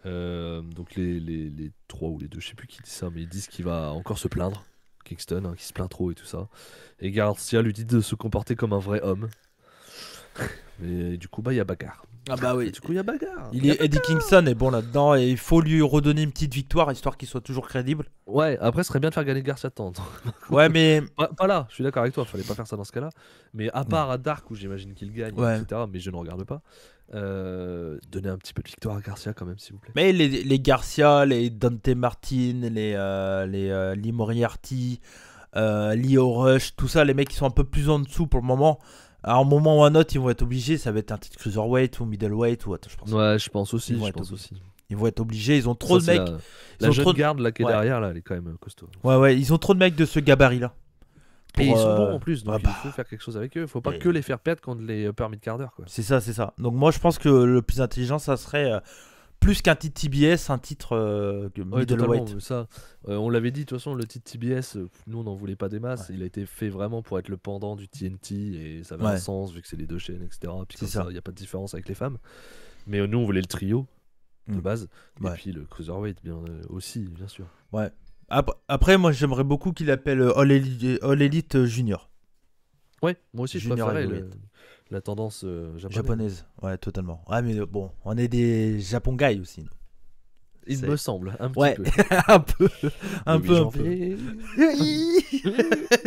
Donc les 3 ou les 2, je sais plus qui dit ça, mais ils disent qu'il va encore se plaindre. Kingston, qui se plaint trop et tout ça. Et Garcia lui dit de se comporter comme un vrai homme. Et du coup, bah il y a bagarre. Ah bah oui. Et du coup, il y a bagarre. Eddie Kingston est bon là-dedans et il faut lui redonner une petite victoire histoire qu'il soit toujours crédible. Ouais, après, ce serait bien de faire gagner Garcia de temps en temps. Ouais, mais Pas là, je suis d'accord avec toi, fallait pas faire ça dans ce cas-là. Mais à part à Dark, où j'imagine qu'il gagne, Ouais. etc., mais je ne regarde pas, donnez un petit peu de victoire à Garcia quand même, s'il vous plaît. Mais les Garcia, les Dante Martin, les Lee Moriarty, Leo Rush, tout ça, les mecs qui sont un peu plus en dessous pour le moment. À un moment ou un autre, ils vont être obligés. Ça va être un titre cruiserweight ou middleweight ou attends, je pense. Ouais, je pense aussi. Ils vont Je être pense obligés. aussi. Ils vont être obligés. Ils ont trop de Ça, c'est mecs. La ont jeune trop de- garde là qui est Ouais. derrière, là, elle est quand même costaud. Ouais, ils ont trop de mecs de ce gabarit-là. Et ils Pour, sont bons en plus, donc ah bah. il faut faire quelque chose avec eux. Faut pas Et- que les faire perdre contre les permis de quart d'heure, quoi. C'est ça. Donc moi, je pense que le plus intelligent, ça serait plus qu'un titre TBS, un titre Ouais, totalement. middleweight. Ça, on l'avait dit, de toute façon, le titre TBS, nous on n'en voulait pas des masses. Ouais. Il a été fait vraiment pour être le pendant du TNT et ça avait un Ouais. sens vu que c'est les deux chaînes, etc. Puis C'est comme ça. ça, il n'y a pas de différence avec les femmes. Mais nous on voulait le trio de Mm. base et Ouais. puis le cruiserweight aussi, bien sûr. Ouais. Après, moi, j'aimerais beaucoup qu'il appelle All Elite Junior. Ouais, moi aussi je Junior préférais heavyweight. la tendance japonaise. Japonaise. Ouais, totalement. Ouais, mais bon, on est des Japon guys aussi. nous. Il C'est- me semble, un petit Ouais, peu. un peu. Un Le peu. 8 janvier.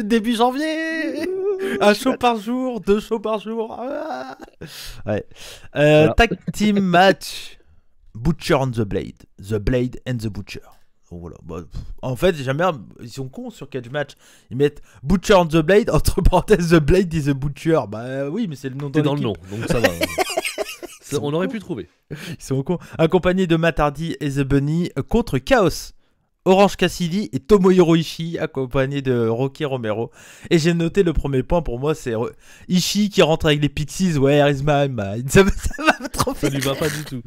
Début janvier. Un show par jour, 2 shows par jour. Ah. Ouais. Voilà. Tag team match. Butcher and the Blade. The Blade and the Butcher. Donc voilà. Bah, en fait, j'aime bien. Ils sont cons sur Cage Match. Ils mettent Butcher and the Blade, entre parenthèses, The Blade is the Butcher. Bah oui, mais c'est le nom de T'es dans le l'équipe. nom, donc ça va. sont On aurait cons. pu trouver. Ils sont cons. Accompagnés de Matt Hardy et The Bunny contre Chaos, Orange Cassidy et Tomohiro Ishii, accompagné de Rocky Romero. Et j'ai noté le premier point pour moi, c'est Ishii qui rentre avec les Pixies. Where is my mind? Ça va trop Ça bien. lui va pas du tout.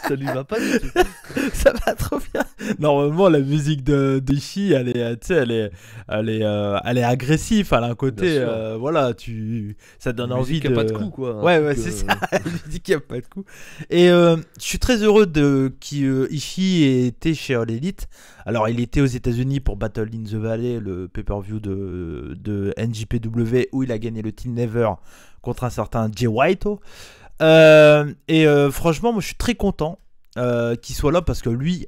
Ça lui va pas du tout. Ça va trop bien. Normalement, la musique de Ishii, elle est, tu sais, elle est agressive. Elle a un côté, Bien sûr. voilà, ça donne envie Musique qui de. a pas de coup, quoi. Un Ouais, truc, c'est ça. Une musique qui a pas de coup. Et je suis très heureux Ishii ait été chez All Elite. Alors, il était aux États-Unis pour Battle in the Valley, le pay-per-view de NJPW, où il a gagné le Team Never contre un certain Jay White. Franchement, moi, je suis très content qu'il soit là parce que lui,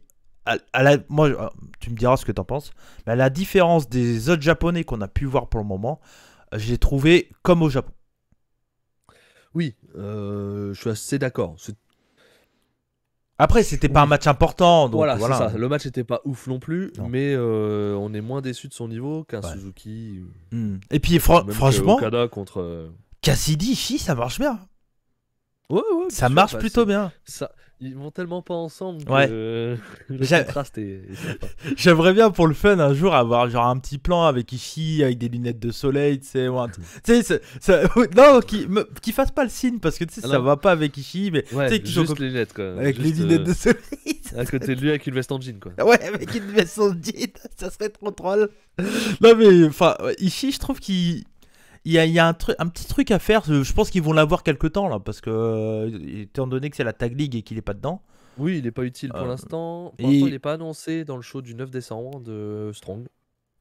moi, tu me diras ce que t'en penses, mais à la différence des autres Japonais qu'on a pu voir pour le moment, je l'ai trouvé comme au Japon. Oui, je suis assez d'accord. Après, c'était pas un match important, donc Voilà, voilà. c'est ça. Le match était pas ouf non plus, Non. mais on est moins déçu de son niveau qu'un Ouais. Suzuki. Et puis, Même franchement, que Okada contre. Cassidy, Ishii, ça marche bien. Ouais, Ça bien marche sûr, bah, plutôt c'est- bien. Ça, ils vont tellement pas ensemble que Ouais. le J'a- contraste est sympa. J'aimerais bien pour le fun un jour avoir genre un petit plan avec Ishii avec des lunettes de soleil, tu sais, tu sais, non, qui fasse pas le signe parce que tu sais ça Alors- va pas avec Ishii, mais Ouais, tu sais qu'ils sont juste les lunettes quoi. avec les Juste, lunettes de soleil. à côté de lui avec une veste en jean quoi. Ouais, avec une veste en jean, ça serait trop drôle. Non mais enfin, Ishii, je trouve qu'il y a un petit truc à faire. Je pense qu'ils vont l'avoir quelque temps là parce que étant donné que c'est la tag league et qu'il est pas dedans. Oui, il est pas utile pour l'instant. Pour et- l'instant, il est pas annoncé dans le show du 9 décembre de Strong.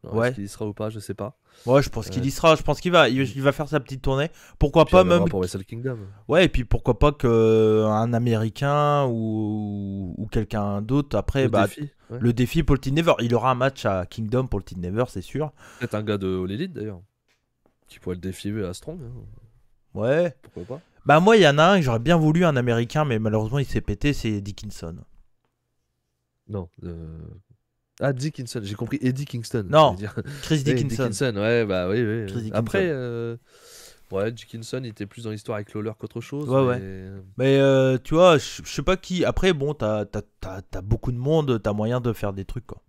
Alors, Ouais. Est-ce qu'il y sera ou pas, je sais pas. Ouais, je pense qu'il y sera. Je pense qu'il va faire sa petite tournée. Pourquoi Puis pas on verra même. pour Wrestle Kingdom. Ouais, et puis pourquoi pas qu'un Américain ou quelqu'un d'autre après, Le bah, défi. Ouais. le défi pour le Team Never. Il aura un match à Kingdom pour le Team Never, c'est sûr. Peut-être un gars de All Elite d'ailleurs. Qui pourrait le défier à Strong. Hein. Ouais. Pourquoi pas. Bah, moi, il y en a un que j'aurais bien voulu, un Américain, mais malheureusement, il s'est pété, c'est Dickinson. Non. Ah, Dickinson, j'ai compris Eddie Kingston. Non, Dire. Chris Oui, Dickinson. Dickinson, ouais, bah oui, oui. Chris Dickinson. Après, ouais, Dickinson il était plus dans l'histoire avec Lawler qu'autre chose. Ouais, mais... ouais. Mais tu vois, je sais pas qui. Après, bon, t'as beaucoup de monde, t'as moyen de faire des trucs, quoi.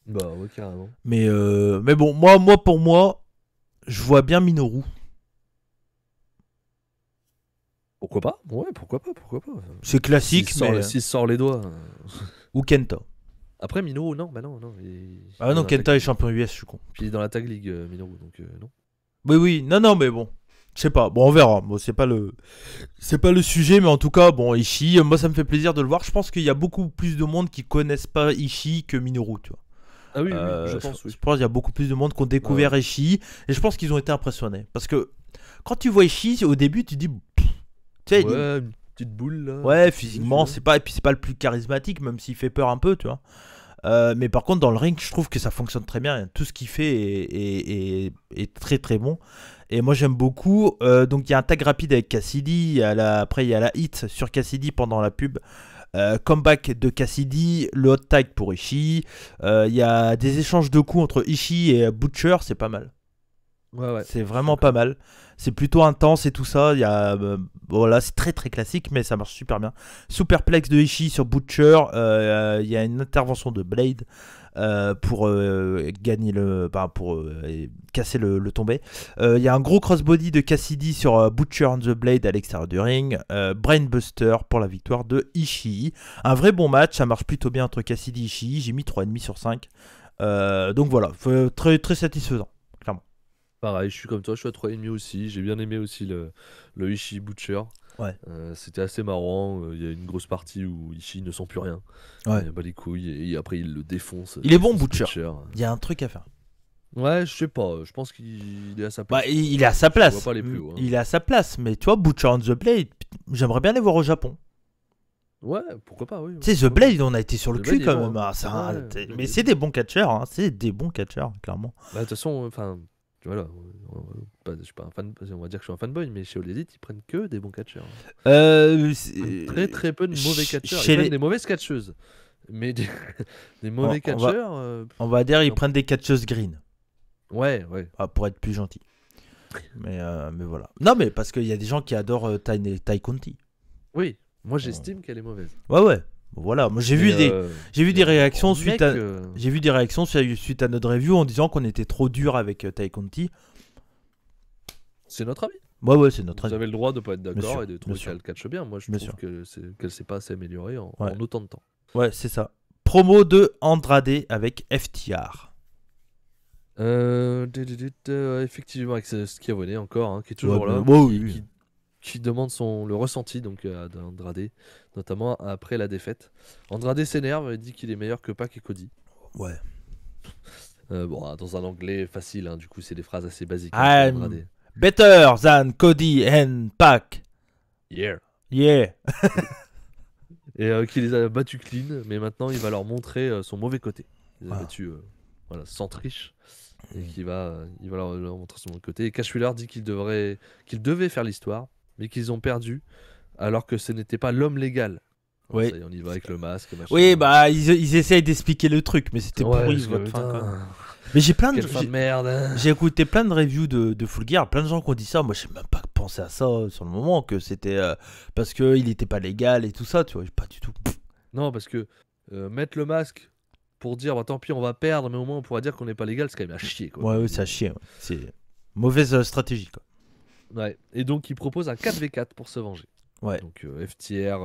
Bah, ouais, carrément. Mais bon, pour moi, je vois bien Minoru. Pourquoi pas? Ouais, pourquoi pas? C'est classique, mais. S'il sort les doigts. Ou Kenta. Après, Minoru, non, bah non. Ah non, Kenta est champion US, je suis con. Puis il est dans la Tag League, Minoru, donc non. Oui, non, mais bon. Je sais pas, bon on verra, bon, c'est pas le sujet, mais en tout cas, bon, Ishii, moi ça me fait plaisir de le voir. Je pense qu'il y a beaucoup plus de monde qui connaissent pas Ishii que Minoru, tu vois. Ah oui, je pense, oui. Je pense qu'il y a beaucoup plus de monde qui ont découvert Ishii, et je pense qu'ils ont été impressionnés. Parce que quand tu vois Ishii, au début, tu dis... Tu sais, une petite boule là. Ouais, physiquement, c'est pas, et puis c'est pas le plus charismatique, même s'il fait peur un peu, tu vois. Mais par contre, dans le ring, je trouve que ça fonctionne très bien. Tout ce qu'il fait est très très bon. Et moi, j'aime beaucoup. Donc, il y a un tag rapide avec Cassidy. Après, il y a la hit sur Cassidy pendant la pub. Comeback de Cassidy. Le hot tag pour Ishii. Il y a des échanges de coups entre Ishii et Butcher. C'est pas mal. Ouais. C'est vraiment pas mal. C'est plutôt intense et tout ça. Il y a, voilà, c'est très très classique, mais ça marche super bien. Superplex de Ishii sur Butcher. Il y a une intervention de Blade pour gagner pour casser le tombé. Il y a un gros crossbody de Cassidy sur Butcher and the Blade à l'extérieur du ring. Brainbuster pour la victoire de Ishii. Un vrai bon match. Ça marche plutôt bien entre Cassidy et Ishii. J'ai mis 3,5 sur 5. Donc voilà, très très satisfaisant. Pareil, je suis comme toi, je suis à 3,5 aussi. J'ai bien aimé aussi le Ishii Butcher. Ouais. C'était assez marrant. Il y a une grosse partie où Ishii ne sent plus rien. Ouais. Il bat les couilles et après il le défonce. Il est bon, Butcher. Il y a un truc à faire. Ouais, je sais pas. Je pense qu'il est à sa place. Bah, il est à sa place. Je vois pas les plus haut, hein. Il est à sa place. Mais tu vois, Butcher and the Blade, j'aimerais bien les voir au Japon. Ouais, pourquoi pas, oui. Tu sais, The Blade, on a été sur le cul quand même. Mais c'est des bons catcheurs. Hein. C'est des bons catcheurs, clairement. Bah, de toute façon, enfin. Voilà, je suis pas un fan, on va dire que je suis un fanboy, mais chez All Elite, ils prennent que des bons catcheurs. Très très peu de mauvais catcheurs. Ils prennent des mauvaises catcheuses, mais des mauvais catcheurs. On va dire ils prennent des catcheuses green. Ouais. Pour être plus gentil. mais voilà. Non, mais parce qu'il y a des gens qui adorent Tai Conti. Oui, moi j'estime qu'elle est mauvaise. Ouais. Voilà, moi j'ai vu des réactions suite à notre review en disant qu'on était trop dur avec Tai Conti. C'est notre avis. Ouais, c'est notre avis. Vous avez le droit de pas être d'accord et de trouver qu'elle catche bien. Moi je trouve qu'elle s'est pas assez améliorée en autant de temps. Ouais, c'est ça. Promo de Andrade avec FTR. Effectivement avec Schiavone encore, hein, qui est toujours là. Qui demande le ressenti donc d'Andrade, notamment après la défaite. Andrade s'énerve et dit qu'il est meilleur que Pac et Cody. Ouais. Bon, dans un anglais facile, hein, du coup c'est des phrases assez basiques. I'm better than Cody and Pac. Yeah. Et qu'il les a battus clean, mais maintenant il va leur montrer son mauvais côté. Il les a battus sans triche. Et qu'il va leur montrer son mauvais côté. Et Cash Wheeler dit qu'il devait faire l'histoire, mais qu'ils ont perdu, alors que ce n'était pas l'homme légal. Oui. Ça y est, on y va avec le masque. Machin. Oui, bah ils essayent d'expliquer le truc, mais c'était pourri votre fin. Quoi. Mais j'ai plein de merde. Hein. J'ai écouté plein de reviews de Full Gear, plein de gens qui ont dit ça. Moi, j'ai même pas pensé à ça sur le moment, que c'était parce que il était pas légal et tout ça, tu vois, pas du tout. Non, parce que mettre le masque pour dire tant pis, on va perdre, mais au moins on pourra dire qu'on n'est pas légal, c'est quand même à chier. Quoi. Ouais, c'est à chier. Ouais. C'est mauvaise stratégie, quoi. Ouais. Et donc il propose un 4v4 pour se venger. Ouais. Donc FTR,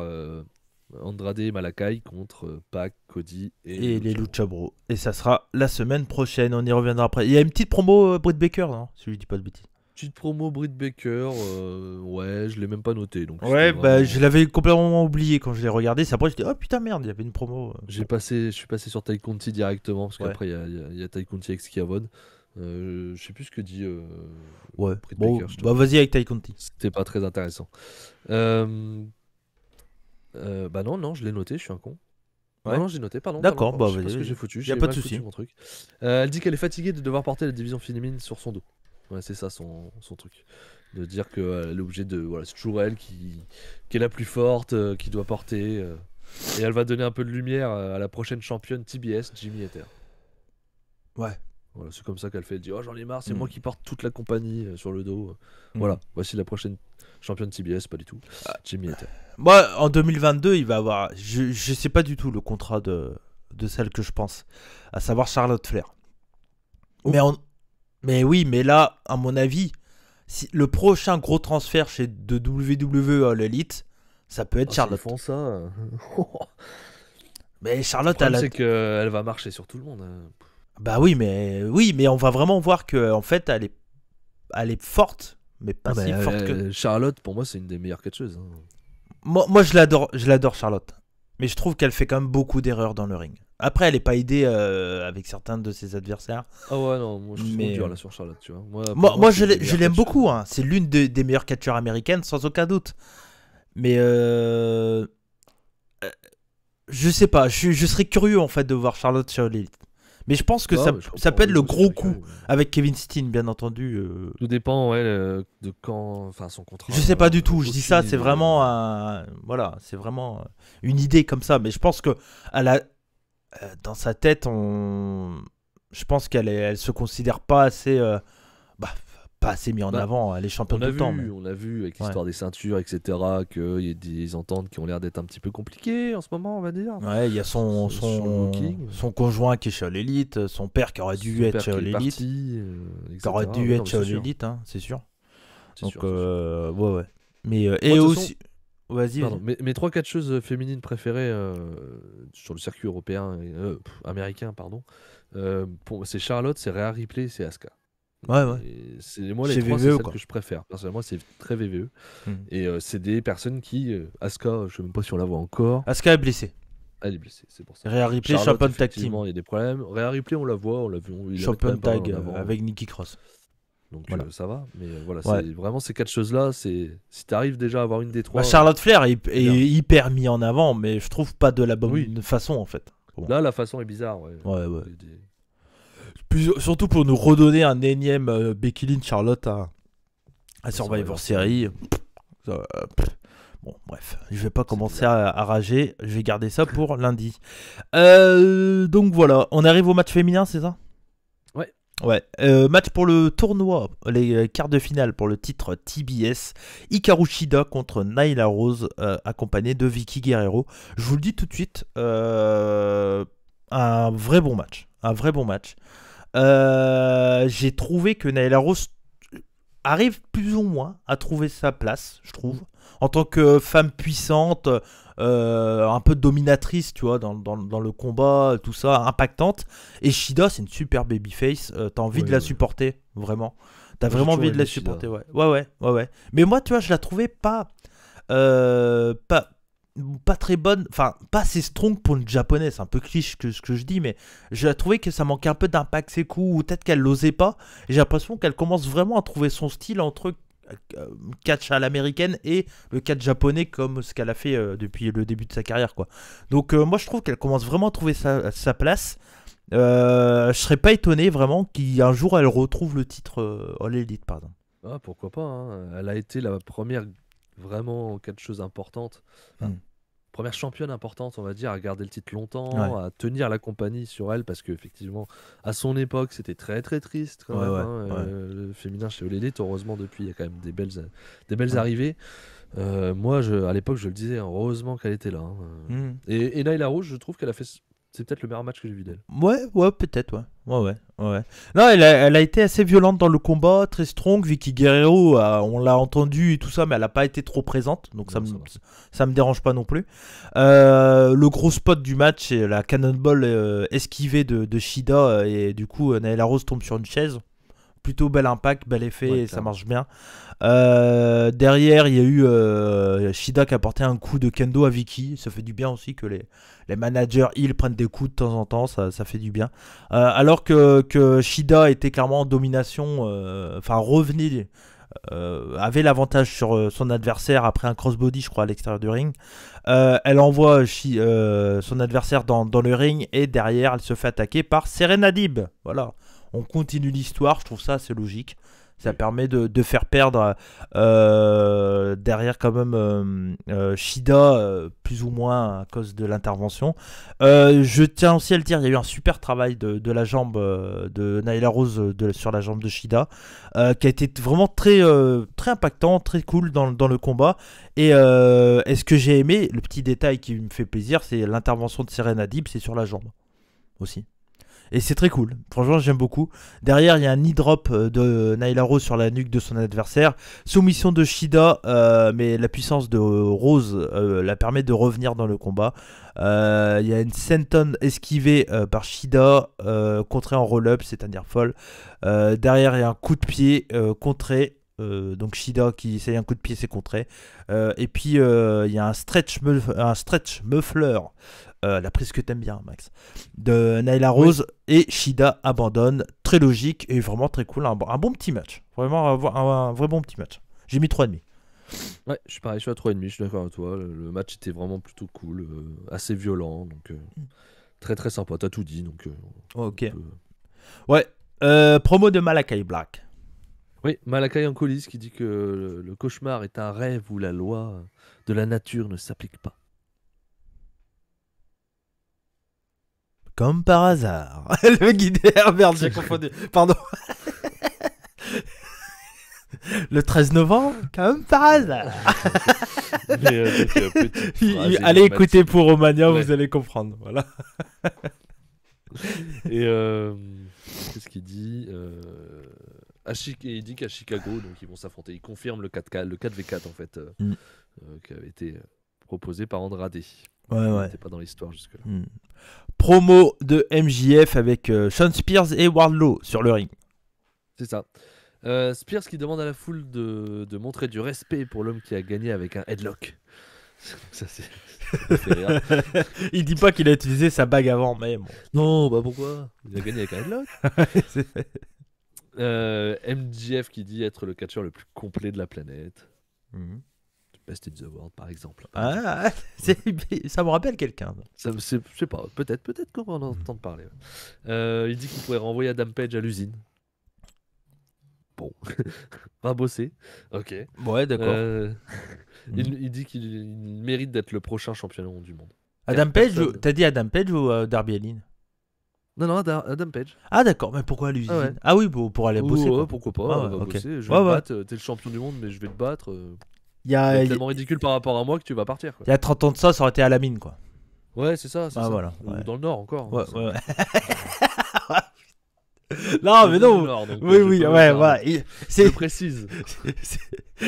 Andrade et Malakai contre Pac, Cody et les Lucha Bros. Et ça sera la semaine prochaine, on y reviendra après. Il y a une petite promo Britt Baker, non, si je dis pas de bêtises. Petite promo Britt Baker, ouais, je l'ai même pas noté. Donc ouais, bah je l'avais complètement oublié quand je l'ai regardé. C'est après, je dis oh putain merde, il y avait une promo. Je suis passé sur Tai Conti directement, parce qu'après il y a Tai Conti avec Schiavone. Je sais plus ce que dit ouais. Britt Bon, Baker. Bah vas-y avec Tai Conti. C'était pas très intéressant. Bah non, je l'ai noté, je suis un con. Ouais. Non, j'ai noté, pardon. D'accord, bah vas-y. Parce que j'ai foutu. Y a pas de souci. Mon truc. Elle dit qu'elle est fatiguée de devoir porter la division féminine sur son dos. Ouais, c'est ça son truc. De dire qu'elle est obligée de. Voilà, c'est toujours elle qui est la plus forte, qui doit porter. Et elle va donner un peu de lumière à la prochaine championne TBS, Jimmy Hater. Ouais. Voilà, c'est comme ça qu'elle fait. Elle dit oh, j'en ai marre, c'est Mm. moi qui porte toute la compagnie sur le dos. Mm. Voilà, voici la prochaine championne TBS, pas du tout. Jimmy Hater. Moi, en 2022, il va avoir. Je sais pas du tout le contrat de celle que je pense, à savoir Charlotte Flair. Oh. Mais oui, mais là, à mon avis, si le prochain gros transfert de WWE à l'Elite, ça peut être Charlotte. Ils font ça. Mais Le Charlotte, problème, elle a... c'est qu'elle va marcher sur tout le monde. Bah oui, mais on va vraiment voir que en fait, elle est forte, mais pas si forte que. Charlotte, pour moi, c'est une des meilleures catcheuses. Moi, je l'adore Charlotte, mais je trouve qu'elle fait quand même beaucoup d'erreurs dans le ring. Après, elle est pas aidée avec certains de ses adversaires. Ah ouais, non, moi je suis trop Mais- dur là sur Charlotte, tu vois. Moi, c'est je une des l'aime meilleures beaucoup. catcheuses. Hein. C'est l'une des meilleures catcheurs américaines, sans aucun doute. Mais je sais pas. Je serais curieux en fait de voir Charlotte sur l'élite. Mais je pense que Ah, ça, mais je ça comprends, peut être oui, le moi aussi, gros je suis coup curieux. avec Kevin Steen, bien entendu. Tout dépend, ouais, de quand, enfin son contrat. Je sais pas du tout. Je dis aucune ça, c'est idée. vraiment voilà, c'est vraiment une idée comme ça. Mais je pense que dans sa tête, je pense elle se considère pas assez, pas assez mis en Bah, avant. Elle est championne On a tout le temps. vu, on a vu avec Ouais. l'histoire des ceintures, etc., qu'il y a des ententes qui ont l'air d'être un petit peu compliquées en ce moment, on va dire. Ouais, il y a Sur le booking. son conjoint qui est chez l'élite, son père qui aurait dû Son être père chez qui est l'élite, parti, qui aurait etc. dû Ouais, être non, chez mais c'est sûr, l'élite, hein, c'est sûr. c'est Donc sûr, c'est sûr. ouais. Mais et de toute aussi, vas-y. Pardon, mes trois catcheuses féminines préférées sur le circuit européen, américain, pardon, c'est Charlotte, c'est Rhea Ripley, c'est Asuka. Ouais. C'est moi les Chez trois, VVE, c'est celles quoi. que je préfère. Personnellement, c'est très VVE. Hmm. Et c'est des personnes qui, Asuka, je sais même pas si on la voit encore. Asuka est blessée. Elle est blessée, c'est pour ça. Rhea Ripley, Charlotte, championne tag team. effectivement, il y a des problèmes. Rhea Ripley, on la voit, on l'a vu, il la met quand Championne même pas mal tag en avant. avec Nikki Cross. Donc Voilà. ça va. Mais voilà, Ouais. c'est vraiment ces catcheuses-là. Si tu arrives déjà à avoir une des trois, Charlotte Flair est bien. hyper mis en avant, mais je trouve pas de la bonne Oui. façon en fait. là, la façon est bizarre. Ouais. Ouais. Des- Surtout pour nous redonner un énième Becky Lynch Charlotte à Survivor Series. Bon, bref, je vais pas commencer à rager, je vais garder ça pour lundi. Donc voilà, on arrive au match féminin, c'est ça ? Ouais. Ouais, match pour le tournoi, les quarts de finale pour le titre TBS. Hikaru Shida contre Nyla Rose, accompagné de Vicky Guerrero. Je vous le dis tout de suite, un vrai bon match. J'ai trouvé que Nyla Rose arrive plus ou moins à trouver sa place, je trouve, en tant que femme puissante, un peu dominatrice, tu vois, dans le combat, tout ça, impactante. Et Shida, c'est une super babyface, t'as envie de la supporter, vraiment. T'as Moi, j'ai vraiment toujours envie de la aimé Shida. supporter, ouais. Mais moi, tu vois, je la trouvais pas très bonne, enfin pas assez strong pour une japonaise, c'est un peu cliché ce que je dis, mais je la trouvais que ça manquait un peu d'impact ses coups, ou peut-être qu'elle l'osait pas, et j'ai l'impression qu'elle commence vraiment à trouver son style entre catch à l'américaine et le catch japonais, comme ce qu'elle a fait depuis le début de sa carrière, quoi. Donc moi je trouve qu'elle commence vraiment à trouver sa place. Je serais pas étonné vraiment qu'un jour elle retrouve le titre All Elite, par exemple. Ah, pourquoi pas, hein. Elle a été la première vraiment catcheuse importante. Enfin, première championne importante, on va dire, à garder le titre longtemps, à tenir la compagnie sur elle, parce qu'effectivement, à son époque, c'était très très triste quand même. Le féminin chez All Elite, heureusement, depuis, il y a quand même des belles arrivées. Moi, à l'époque, je le disais, hein, heureusement qu'elle était là. Hein. Et Nyla Rose, je trouve qu'elle a fait. C'est peut-être le meilleur match que j'ai vu d'elle. Ouais, peut-être, ouais. Non, elle a été assez violente dans le combat, très strong. Vicky Guerrero, on l'a entendu et tout ça, mais elle n'a pas été trop présente, donc Non, ça me dérange pas non plus. Le gros spot du match, c'est la cannonball esquivée de Shida, et du coup, Nyla Rose tombe sur une chaise. Plutôt bel impact, bel effet, et ça marche bien. Derrière, il y a eu Shida qui a porté un coup de kendo à Vicky. Ça fait du bien aussi que les managers heel prennent des coups de temps en temps, ça fait du bien. Alors que Shida était clairement en domination, revenait, avait l'avantage sur son adversaire après un crossbody, je crois, à l'extérieur du ring. Elle envoie son adversaire dans le ring, et derrière, elle se fait attaquer par Serena Deeb. Voilà. On continue l'histoire, je trouve ça assez logique. Ça permet de faire perdre derrière quand même Shida, plus ou moins à cause de l'intervention. Je tiens aussi à le dire, il y a eu un super travail de la jambe de Nyla Rose sur la jambe de Shida, qui a été vraiment très, très impactant, très cool dans le combat. Et ce que j'ai aimé, le petit détail qui me fait plaisir, c'est l'intervention de Serena Deeb, c'est sur la jambe aussi. Et c'est très cool, franchement j'aime beaucoup. Derrière il y a un knee drop de Nyla Rose sur la nuque de son adversaire. Soumission de Shida, mais la puissance de Rose la permet de revenir dans le combat. Il y a une senton esquivée par Shida, contrée en roll-up, c'est-à-dire folle. Derrière il y a un coup de pied contré. Donc Shida qui essaye un coup de pied, c'est contré. Et puis il y a un stretch muffler. La prise que t'aimes bien, Max, de Nyla Rose, et Shida abandonne. Très logique et vraiment très cool. Un bon petit match. Vraiment un vrai bon petit match. J'ai mis 3,5. Ouais, je suis pareil, je suis à 3,5, je suis d'accord avec toi. Le match était vraiment plutôt cool, assez violent, donc très très sympa. T'as tout dit, donc. Ok. Ouais. Promo de Malakai Black. Oui, Malakai en coulisses qui dit que le cauchemar est un rêve où la loi de la nature ne s'applique pas. Comme par hasard. Le guide Herbert, j'ai confondu. Pardon. Le 13 novembre, comme par hasard. Allez écouter pour Romania, vous allez comprendre. Voilà. Et qu'est-ce qu'il dit il dit qu'à Chicago, donc ils vont s'affronter. Il confirme le 4v4 en fait, qui avait été proposé par Andrade. Ouais. C'était pas dans l'histoire jusque-là. Promo de MJF avec Shawn Spears et Wardlow sur le ring. C'est ça. Spears qui demande à la foule de montrer du respect pour l'homme qui a gagné avec un headlock. Ça fait rire. Il dit pas qu'il a utilisé sa bague avant, mais bon. Non, bah pourquoi? Il a gagné avec un headlock. MJF qui dit être le catcheur le plus complet de la planète. Best in the world, par exemple. Ça me rappelle quelqu'un. Je sais pas, peut-être qu'on va en entendre parler. Il dit qu'il pourrait renvoyer Adam Page à l'usine. Bon, va bosser. Ok. Ouais, d'accord. Il dit qu'il mérite d'être le prochain champion du monde. Adam Page, t'as dit Adam Page ou Darby Allin? Non, Adam Page. Ah d'accord, mais pourquoi l'usine? Ouais. Ah oui, pour aller bosser. Ouais, pourquoi pas, va okay. bosser. Je vais te battre, t'es le champion du monde, mais je vais te battre. C'est tellement ridicule par rapport à moi que tu vas partir. Quoi. Il y a 30 ans de ça aurait été à la mine, quoi. Ouais, c'est ça. Voilà. Ou dans le Nord encore. Ouais. Non, mais non. Nord, donc, oui, ouais. Je précise.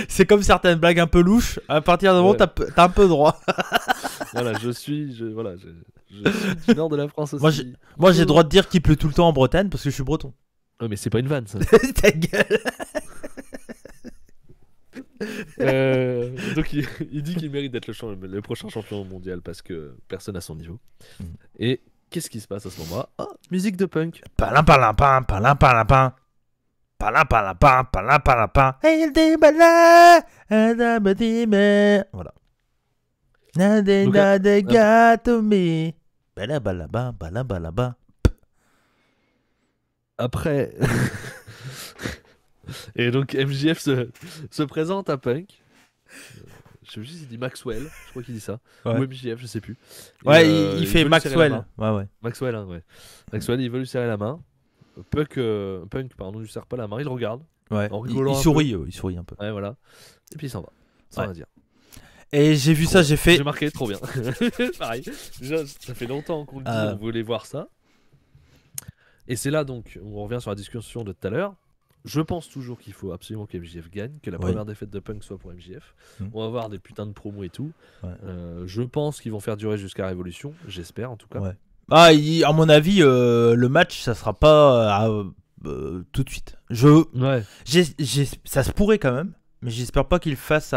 C'est comme certaines blagues un peu louches. À partir d'un moment, t'as un peu droit. Voilà, je suis du nord de la France aussi. Moi, j'ai le droit de dire qu'il pleut tout le temps en Bretagne parce que je suis breton. Ouais, mais c'est pas une vanne, ça. Ta gueule. Donc il dit qu'il mérite d'être le prochain champion mondial parce que personne à son niveau. Et qu'est-ce qui se passe à ce moment-là? Musique de punk. Palin. Voilà. Après. Et donc MJF se présente à Punk. Je sais juste s'il dit Maxwell, je crois qu'il dit ça. Ouais. Ou MJF, je sais plus. Ouais, il fait Maxwell. Ouais. Maxwell, hein, ouais. Maxwell, il veut lui serrer la main. Punk, pardon, lui serre pas la main, il regarde. Ouais. En rigolant. Il sourit un peu. Ouais, voilà. Et puis il s'en va. Sans rien dire. Et j'ai vu ça, j'ai fait. J'ai marqué trop bien. Pareil. Déjà, ça fait longtemps qu'on le dit, on voulait voir ça. Et c'est là donc, on revient sur la discussion de tout à l'heure. Je pense toujours qu'il faut absolument que MJF gagne, que la première défaite de Punk soit pour MJF. On va voir des putains de promos et tout. Je pense qu'ils vont faire durer jusqu'à Révolution, j'espère en tout cas. Ouais. À mon avis, le match, ça sera pas tout de suite. Ça se pourrait quand même, mais j'espère pas qu'il fasse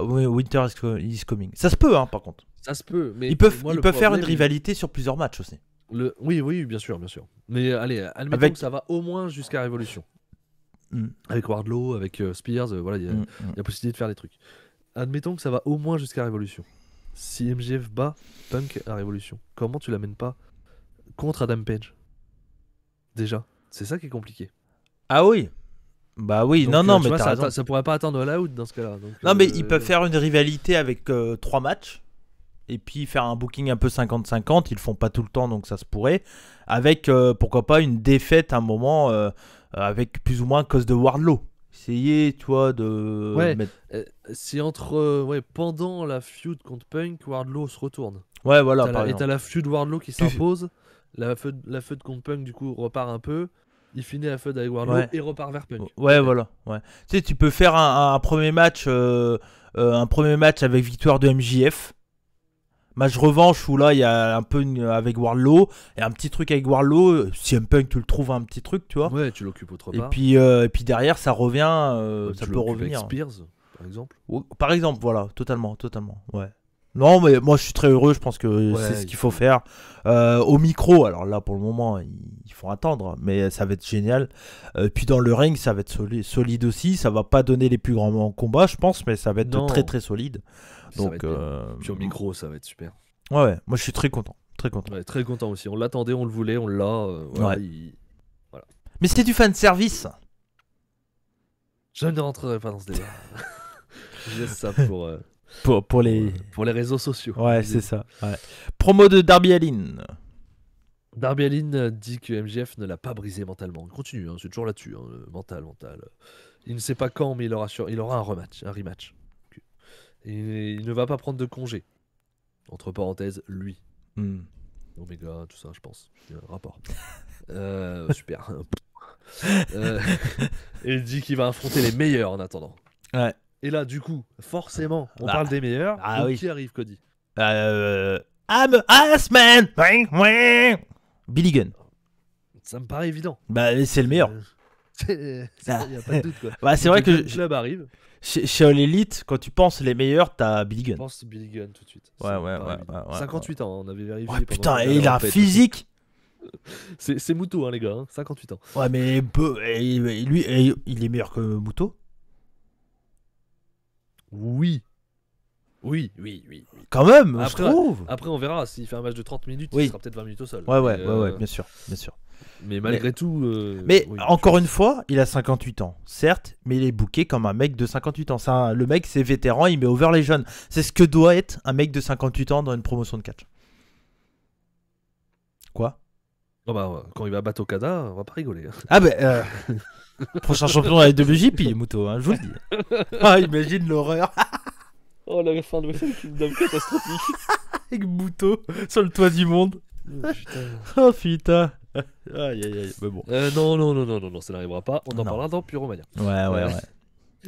Winter is Coming. Ça se peut, hein, par contre. Ça se peut, mais ils peuvent faire une rivalité sur plusieurs matchs aussi. Oui, bien sûr. Mais allez, admettons que ça va au moins jusqu'à Révolution. Avec Wardlow, avec Spears, voilà, il y a possibilité de faire des trucs. Admettons que ça va au moins jusqu'à Révolution. Si MJF bat Punk à Révolution, comment tu l'amènes pas contre Adam Page? Déjà, c'est ça qui est compliqué. Ah oui. Bah oui, Donc, non, tu mais vois, t'as raison. ça pourrait pas atteindre l'out dans ce cas-là. Donc, Non, mais ils peuvent faire une rivalité avec 3 matchs. Et puis faire un booking un peu 50-50. Ils le font pas tout le temps, donc ça se pourrait. Avec, pourquoi pas, une défaite à un moment avec plus ou moins cause de Wardlow. Essayer, tu vois, de Ouais. mettre... Si pendant la feud contre Punk, Wardlow se retourne. Ouais, voilà, T'as par et exemple. t'as la feud Wardlow qui s'impose. La feud contre Punk, du coup, repart un peu. Il finit la feud avec Wardlow Ouais. et repart vers Punk. Ouais, Peut-être. voilà. Ouais. Tu sais, tu peux faire un premier match avec victoire de MJF. Match revanche où là, il y a un peu avec Wardlow. Et un petit truc avec Wardlow. CM Punk, tu le trouves un petit truc, tu vois. Ouais, tu l'occupes autre Et part. puis derrière, ça revient. Tu Ça peut l'occupes avec revenir. Spears, par exemple. Par exemple, voilà, totalement, ouais. Non, mais moi je suis très heureux, je pense que Ouais, c'est ce qu'il faut faire. Au micro, alors là pour le moment, il faut attendre, mais ça va être génial. Puis dans le ring, ça va être solide aussi. Ça va pas donner les plus grands combats, je pense, mais ça va être Non. très très solide. Ça va Donc, être bien. Puis au micro, ça va être super. ouais, moi je suis très content. Très content. Ouais, très content aussi. On l'attendait, on le voulait, on l'a. Voilà, Ouais. Mais c'était du fan service. Je ne rentrerai pas dans ce débat. Je laisse ça Pour les. pour les réseaux sociaux. Ouais, c'est ça. Ouais. Promo de Darby Allin. Darby Allin dit que MJF ne l'a pas brisé mentalement. Il continue, hein, c'est toujours là-dessus. Hein, mental. Il ne sait pas quand, mais il aura un rematch. Et il ne va pas prendre de congé. Entre parenthèses, lui. Omega, tout ça, je pense. Rapport. Super. Et il dit qu'il va affronter les meilleurs en attendant. Ouais. Et là, du coup, forcément, on Bah. parle des meilleurs. Ah Donc, oui. qui arrive, Cody? I'm a ass man. Billy Gunn. Ça me paraît évident. Bah, c'est le meilleur. Il n'y a pas de doute, quoi. Bah, c'est vrai que Le club arrive. chez All Elite, quand tu penses les meilleurs, t'as Billy Je Gunn. pense Billy Gunn tout de suite. Ouais, Ça me ouais, paraît ouais, évident. ouais, 58 ans, on avait vérifié. Ouais, pendant putain, que et il a un Rampage. physique. C'est Muto, hein, les gars. Hein, 58 ans. Ouais, mais lui, il est meilleur que Muto. Oui. Quand même, je Après, trouve. Après, on verra. S'il fait un match de 30 minutes, Oui. il sera peut-être 20 minutes au sol. Ouais, Mais, bien sûr, bien sûr. Mais malgré tout. Mais oui, encore une fois, il a 58 ans, certes, mais il est booké comme un mec de 58 ans. Le mec, c'est vétéran, il met over les jeunes. C'est ce que doit être un mec de 58 ans dans une promotion de catch. Quoi? Oh bah, quand il va battre Okada, on va pas rigoler. Ah ben, prochain champion de la WJP, Muto, hein, je vous le dis. Ah, imagine l'horreur Oh, la fin de Wrestle Kingdom catastrophique. avec Muto sur le toit du monde. Putain. Oh putain. Aïe aïe aïe, mais bon. Non, ça n'arrivera pas. On en Non. parlera dans Puromania. Ouais.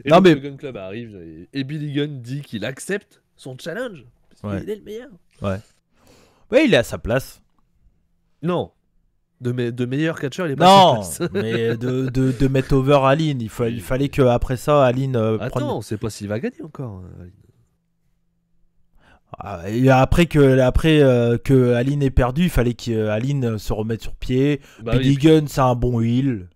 Et Non, donc, mais- le Gun Club arrive et Billy Gunn dit qu'il accepte son challenge. Parce Ouais. qu'il est le meilleur. Ouais, il est à sa place. Non. De meilleur catcheur, il est pas à Non, sa place. mais de mettre over Aline. Il fallait qu'après ça, Aline Attends, prenne. on sait pas s'il va gagner encore. Ah, et après que Aline ait perdu, il fallait qu'Aline se remette sur pied. Bah Billy oui, Gunn, c'est un bon heel.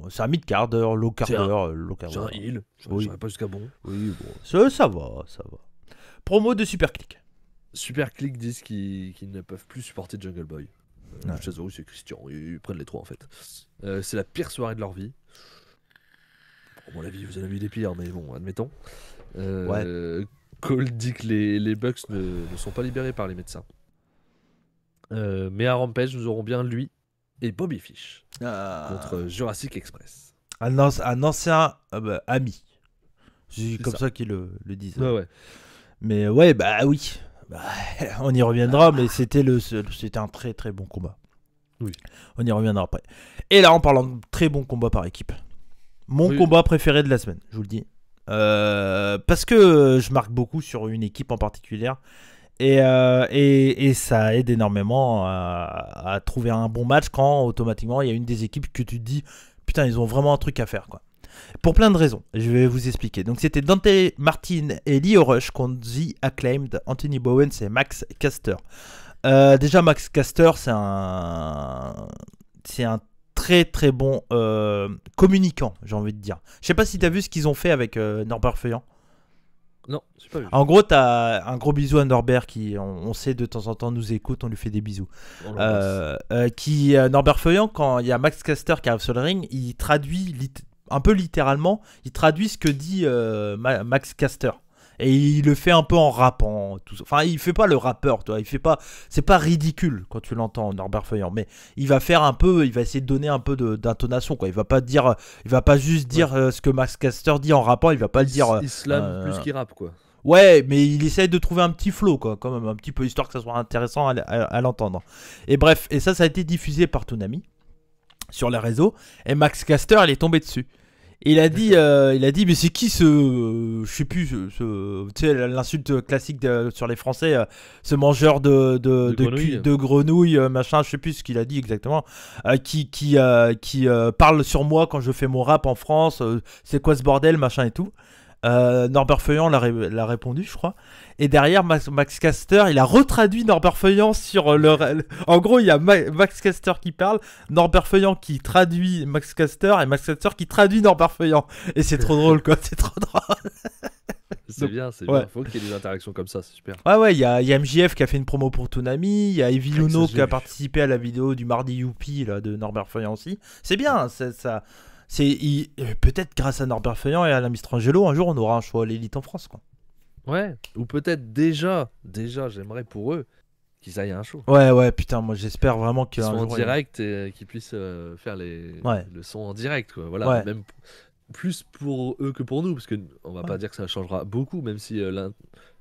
C'est un mid-card, low C'est un- card. c'est un heal. Oui. J'irai pas jusqu'à bon. Oui, bon. Ça va. Promo de Superclick. Super Click disent qu'ils ne peuvent plus supporter Jungle Boy. Ouais. Chez eux, c'est Christian. Ils prennent les trois en fait. C'est la pire soirée de leur vie. Bon, la vie, vous en avez eu des pires, mais bon, admettons. Cole dit que les Bucks ne sont pas libérés par les médecins. Mais à Rampage, nous aurons bien lui et Bobby Fish contre Jurassic Express. Un ancien ami. C'est C'est comme ça. ça qu'ils le disent. Ouais. Mais ouais, bah oui. Bah, on y reviendra, mais c'était un très très bon combat. Oui. On y reviendra après. Et là, en parlant de très bon combat par équipe, mon Oui. combat préféré de la semaine, je vous le dis. Parce que je marque beaucoup sur une équipe en particulier. Et ça aide énormément à trouver un bon match quand automatiquement il y a une des équipes que tu te dis putain, ils ont vraiment un truc à faire, quoi. Pour plein de raisons, je vais vous expliquer. Donc c'était Dante Martin et Lio Rush contre The Acclaimed, Anthony Bowens et Max Caster. Déjà Max Caster, c'est un très très bon communicant, j'ai envie de dire. Je sais pas si tu as vu ce qu'ils ont fait avec Norbert Feuillant. Non, j'ai pas vu. En gros, t'as un gros bisou à Norbert qui, on sait de temps en temps, nous écoute, on lui fait des bisous. On l'embrasse. Norbert Feuillant, quand il y a Max Caster qui arrive sur le ring, il traduit un peu littéralement, il traduit ce que dit Max Caster. Et il le fait un peu en rappant, tout ça. Enfin, il fait pas le rappeur, toi. Il fait pas, c'est pas ridicule quand tu l'entends, Norbert Feuillant. Mais il va faire un peu, il va essayer de donner un peu d'intonation, quoi. Il va pas juste dire ce que Max Caster dit en rappant. Il va pas le dire. Il slame plus qu'il rappe, quoi. Ouais, mais il essaye de trouver un petit flow, quoi, quand même, un petit peu, histoire que ça soit intéressant à l'entendre. Et bref, et ça a été diffusé par Toonami sur les réseaux. Et Max Caster, il est tombé dessus. Et il a dit, mais c'est qui je sais plus, tu sais, l'insulte classique sur les Français, ce mangeur de grenouilles, machin, je sais plus ce qu'il a dit exactement, qui parle sur moi quand je fais mon rap en France, c'est quoi ce bordel, machin et tout. Norbert Feuillant l'a répondu, je crois. Et derrière, Max Caster, il a retraduit Norbert Feuillant sur En gros, il y a Max Caster qui parle, Norbert Feuillant qui traduit Max Caster, et Max Caster qui traduit Norbert Feuillant. Et c'est trop drôle, quoi. C'est trop drôle. C'est bien. Faut qu'il y ait des interactions comme ça, c'est super. Ouais, il y a MJF qui a fait une promo pour Toonami, il y a Evil Uno qui a participé à la vidéo du Mardi Youpi là, de Norbert Feuillant aussi. C'est bien, ça. Peut-être grâce à Norbert Feuillant et à la Mistrangelo, un jour on aura un show à l'élite en France, quoi. Ouais, ou peut-être déjà j'aimerais pour eux qu'ils aillent à un show. Ouais, putain, moi j'espère vraiment qu'ils soient en direct et qu'ils puissent faire le son en direct, quoi. Voilà, ouais. Même plus pour eux que pour nous, parce que on va pas dire que ça changera beaucoup, même si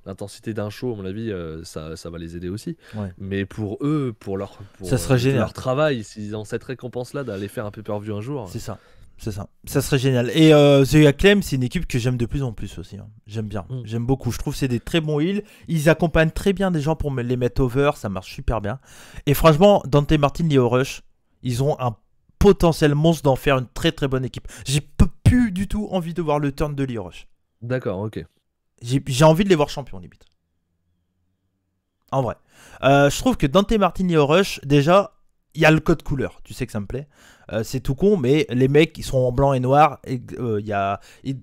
l'intensité d'un show, à mon avis, ça va les aider aussi. Ouais. Mais pour eux, pour ça serait génial. Leur travail, s'ils ont cette récompense-là d'aller faire un pay-per-view un jour. C'est ça. Ça serait génial. Et The Acclaim, c'est une équipe que j'aime de plus en plus aussi, hein. J'aime bien, j'aime beaucoup. Je trouve que c'est des très bons heels. Ils accompagnent très bien des gens pour les mettre over, ça marche super bien. Et franchement, Dante Martin, Lio Rush, ils ont un potentiel monstre d'en faire une très très bonne équipe. J'ai plus du tout envie de voir le turn de Lio Rush. D'accord, ok. J'ai envie de les voir champions, limite. En vrai. Je trouve que Dante Martin, Lio Rush, déjà, il y a le code couleur, tu sais que ça me plaît. C'est tout con, mais les mecs, ils sont en blanc et noir. Et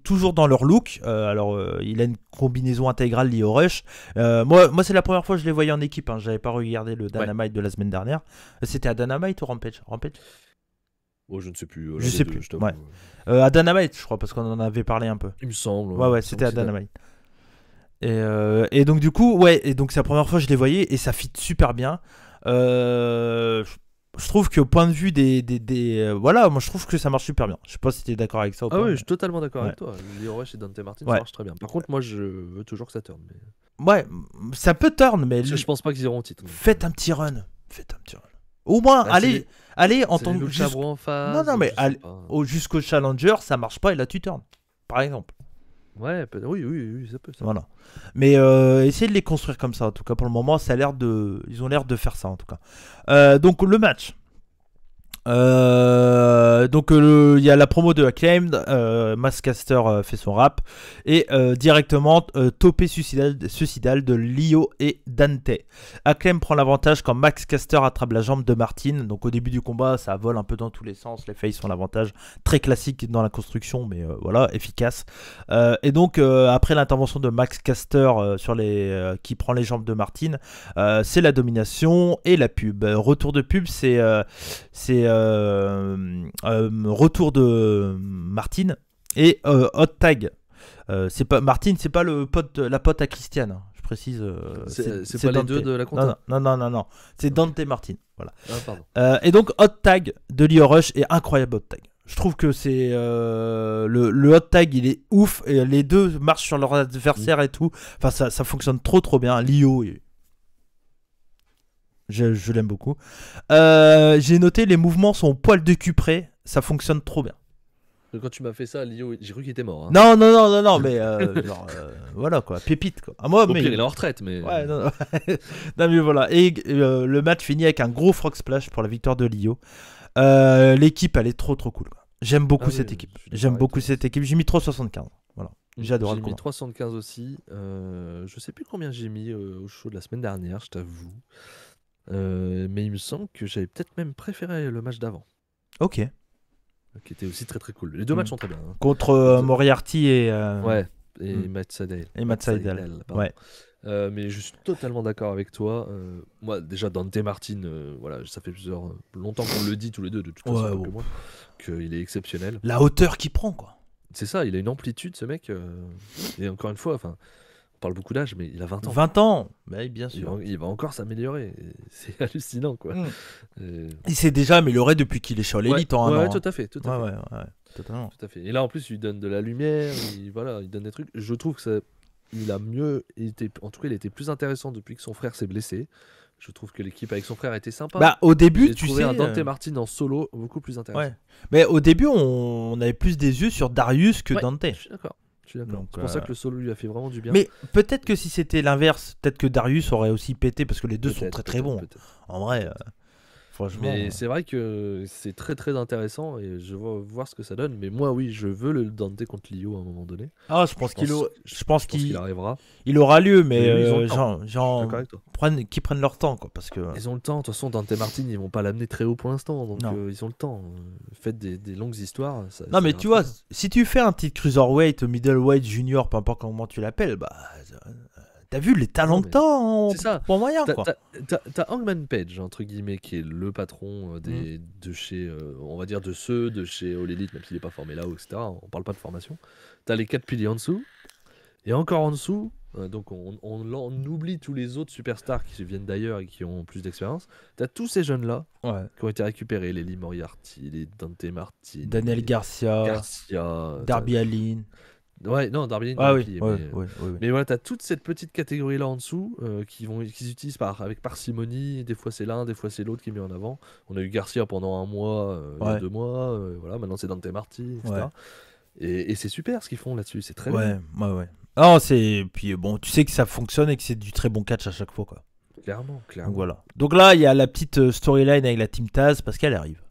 toujours dans leur look. Il a une combinaison intégrale Lio Rush. Moi, c'est la première fois que je les voyais en équipe. Hein. J'avais pas regardé le Dynamite de la semaine dernière. C'était à Dynamite ou Rampage? Oh, je ne sais plus. Je sais plus. Ouais. À Dynamite, je crois, parce qu'on en avait parlé un peu. Il me semble. Ouais, c'était à Dynamite. Et donc, du coup, et donc c'est la première fois que je les voyais et ça fit super bien. Je trouve qu'au point de vue voilà, moi je trouve que ça marche super bien. Je sais pas si tu es d'accord avec ça ou pas. Ah oui, je suis totalement d'accord avec toi. Lio Rush et Dante Martin, ça marche très bien. Par contre, moi je veux toujours que ça turn. Ouais, ça peut turn, mais je pense pas qu'ils iront au titre. Faites un petit run. Au moins, allez en tant que en phase. Non, mais jusqu'au challenger, ça marche pas et là tu turn, par exemple. Ouais, oui, ça peut. Voilà. Mais essayez de les construire comme ça. En tout cas, pour le moment, ils ont l'air de faire ça en tout cas. Donc le match. Il y a la promo de Acclaimed, Masscaster fait son rap et directement topé suicidal de Lio et Dante. Acclaim prend l'avantage quand Max Caster attrape la jambe de Martin. Donc au début du combat, ça vole un peu dans tous les sens. Les faces ont l'avantage, très classique dans la construction, mais voilà, efficace. Et donc après l'intervention de Max Caster qui prend les jambes de Martin, c'est la domination et la pub. Retour de pub, c'est retour de Martin et hot tag. C'est pas Martin, c'est pas la pote à Christiane. Hein, je précise. C'est pas Dante. Les deux de la compta. Non. C'est Dante Martin. Voilà. Pardon. Et donc hot tag de Lio Rush est incroyable hot tag. Je trouve que c'est le hot tag, il est ouf et les deux marchent sur leur adversaire et tout. Enfin ça fonctionne trop bien. Lio je l'aime beaucoup. J'ai noté les mouvements sont au poil de cul près. Ça fonctionne trop bien. Quand tu m'as fait ça, Lio, j'ai cru qu'il était mort. Hein. Non, mais voilà quoi, pépite quoi. Au pire, il est en retraite, mais. Ouais, non, mais voilà. Et le match finit avec un gros frog splash pour la victoire de Lio. L'équipe, elle est trop cool. Quoi. J'aime beaucoup cette équipe. J'ai mis 3,75. Voilà. J'ai adoré le combat. J'ai mis 3,75 aussi. Je sais plus combien j'ai mis au show de la semaine dernière, je t'avoue. Mais il me semble que j'avais peut-être même préféré le match d'avant. Ok. Qui était aussi très cool. Les deux matchs sont très bien. Hein. Contre Moriarty et et Matt Sydal. Ouais. Mais je suis totalement d'accord avec toi. Moi, déjà, Dante Martin, voilà, ça fait longtemps qu'on le dit tous les deux, de toute façon, Ouais, pas que bon. moi, qu'il est exceptionnel. La hauteur qu'il prend, quoi. C'est ça, il a une amplitude, ce mec. Et encore une fois, enfin, on parle beaucoup d'âge, mais il a 20 ans. 20 ans, bah, bien Il sûr. il va encore s'améliorer. Et c'est hallucinant, quoi. Mm. Euh, Il s'est déjà amélioré depuis qu'il est sur l'élite en un ouais, an. tout à fait, tout à fait. Ouais, totalement. Tout à fait. Et là, en plus, il donne de la lumière, voilà, il donne des trucs. Je trouve que il a mieux été, en tout cas, il était plus intéressant depuis que son frère s'est blessé. Je trouve que l'équipe avec son frère était sympa. Bah, au début, J'ai tu trouvé sais. un Dante Martin en solo beaucoup plus intéressant. Ouais. Mais au début, on avait plus des yeux sur Darius que Ouais, Dante. Je suis d'accord. Donc, C'est pour ça que le solo lui a fait vraiment du bien. Mais peut-être que si c'était l'inverse, peut-être que Darius aurait aussi pété parce que les deux sont Peut-être, très très bons. peut-être. En vrai, franchement. Mais c'est vrai que c'est très très intéressant et je vais voir ce que ça donne. Mais moi, oui, je veux le Dante contre Lio à un moment donné. Ah, je pense Je pense qu'il qu'il arrivera. il aura lieu, mais Mais oui, ils ont le temps. Je suis genre d'accord avec toi. qu'ils prennent leur temps, quoi, parce que. Ils ont le temps. De toute façon, Dante Martin, ils vont pas l'amener très haut pour l'instant. Donc Non. ils ont le temps. Faites des longues histoires. Non, mais tu vois, si tu fais un petit cruiserweight, middleweight, junior, peu importe comment tu l'appelles, bah. T'as vu les talents Non, que t'as en c'est ça. pour moyen, quoi. T'as Hangman Page, entre guillemets, qui est le patron de chez, on va dire, de chez All Elite, même s'il n'est pas formé là, etc. On parle pas de formation. T'as les 4 piliers en dessous. Et encore en dessous, donc on oublie tous les autres superstars qui viennent d'ailleurs et qui ont plus d'expérience. T'as tous ces jeunes-là Ouais. qui ont été récupérés, les Lee Moriarty, les Dante Martin, Daniel les Garcia, Darby Allin. Ouais, non, Darby Allin, Ah oui, plié, ouais, mais, ouais. mais voilà, t'as toute cette petite catégorie là en dessous qu'ils utilisent avec parcimonie. Des fois c'est l'un, des fois c'est l'autre qui est mis en avant. On a eu Garcia pendant un mois, il y a 2 mois. Voilà, maintenant c'est Dante Martin, etc. Ouais. Et c'est super ce qu'ils font là-dessus, c'est très bien. Ouais. Non, puis bon, tu sais que ça fonctionne et que c'est du très bon catch à chaque fois, quoi. Clairement. Donc voilà. Donc là, il y a la petite storyline avec la Team Taz parce qu'elle arrive.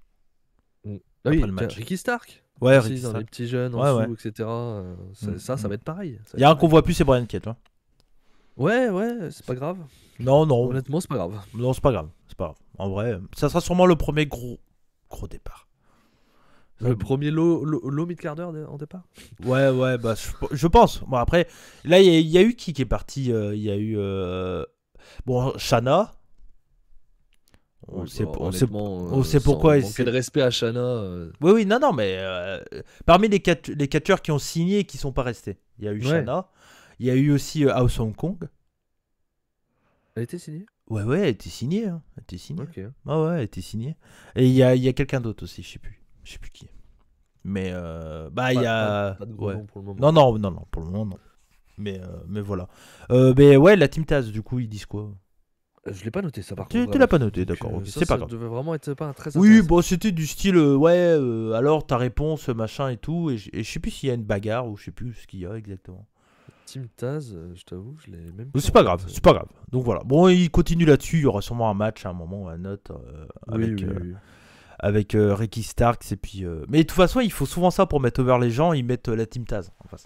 Ah oui, Après le match. Ricky Stark. Ouais, aussi, Ricky dans Stark. les petits jeunes en Ouais, dessous, etc. Ça va être pareil. Il y a un qu'on voit plus, c'est Brian Cage. Hein. Ouais, c'est pas grave. Non. Honnêtement, c'est pas grave. Non, c'est pas grave. En vrai, ça sera sûrement le premier gros départ. Le premier low mid-carder en départ. Ouais, bah je pense. Bon, après, là, il y a eu qui est parti. Il y a eu bon, Shana. On sait pourquoi. Manquer de respect à Shana. Oui, non, mais parmi les catcheurs qui ont signé et qui sont pas restés, il y a eu Shana. Il y a eu aussi House Hong Kong. Elle était signée. Ouais, elle était signée. Hein. Elle était signée. Ok. Ah ouais, elle était signée. Et il y a quelqu'un d'autre aussi, je sais plus qui. Mais il y a. Pas de gros nom pour le moment. Non, pour le moment non. Mais voilà. Mais ouais, la Team Taz, du coup, ils disent quoi? Je l'ai pas noté ça par contre. Tu l'as pas noté, d'accord. Ok, c'est pas grave. Ça devait vraiment être pas très Oui, intéressant. bon, c'était du style, alors ta réponse, machin et tout. Et je sais plus s'il y a une bagarre ou je sais plus ce qu'il y a exactement. Team Taz, je t'avoue, je l'ai même. C'est pas grave, c'est pas grave. Donc voilà. Bon, il continue là-dessus. Il y aura sûrement un match à un moment, un autre avec Ricky Starks et puis. Mais de toute façon, il faut souvent ça pour mettre over les gens. Ils mettent la Team Taz en face.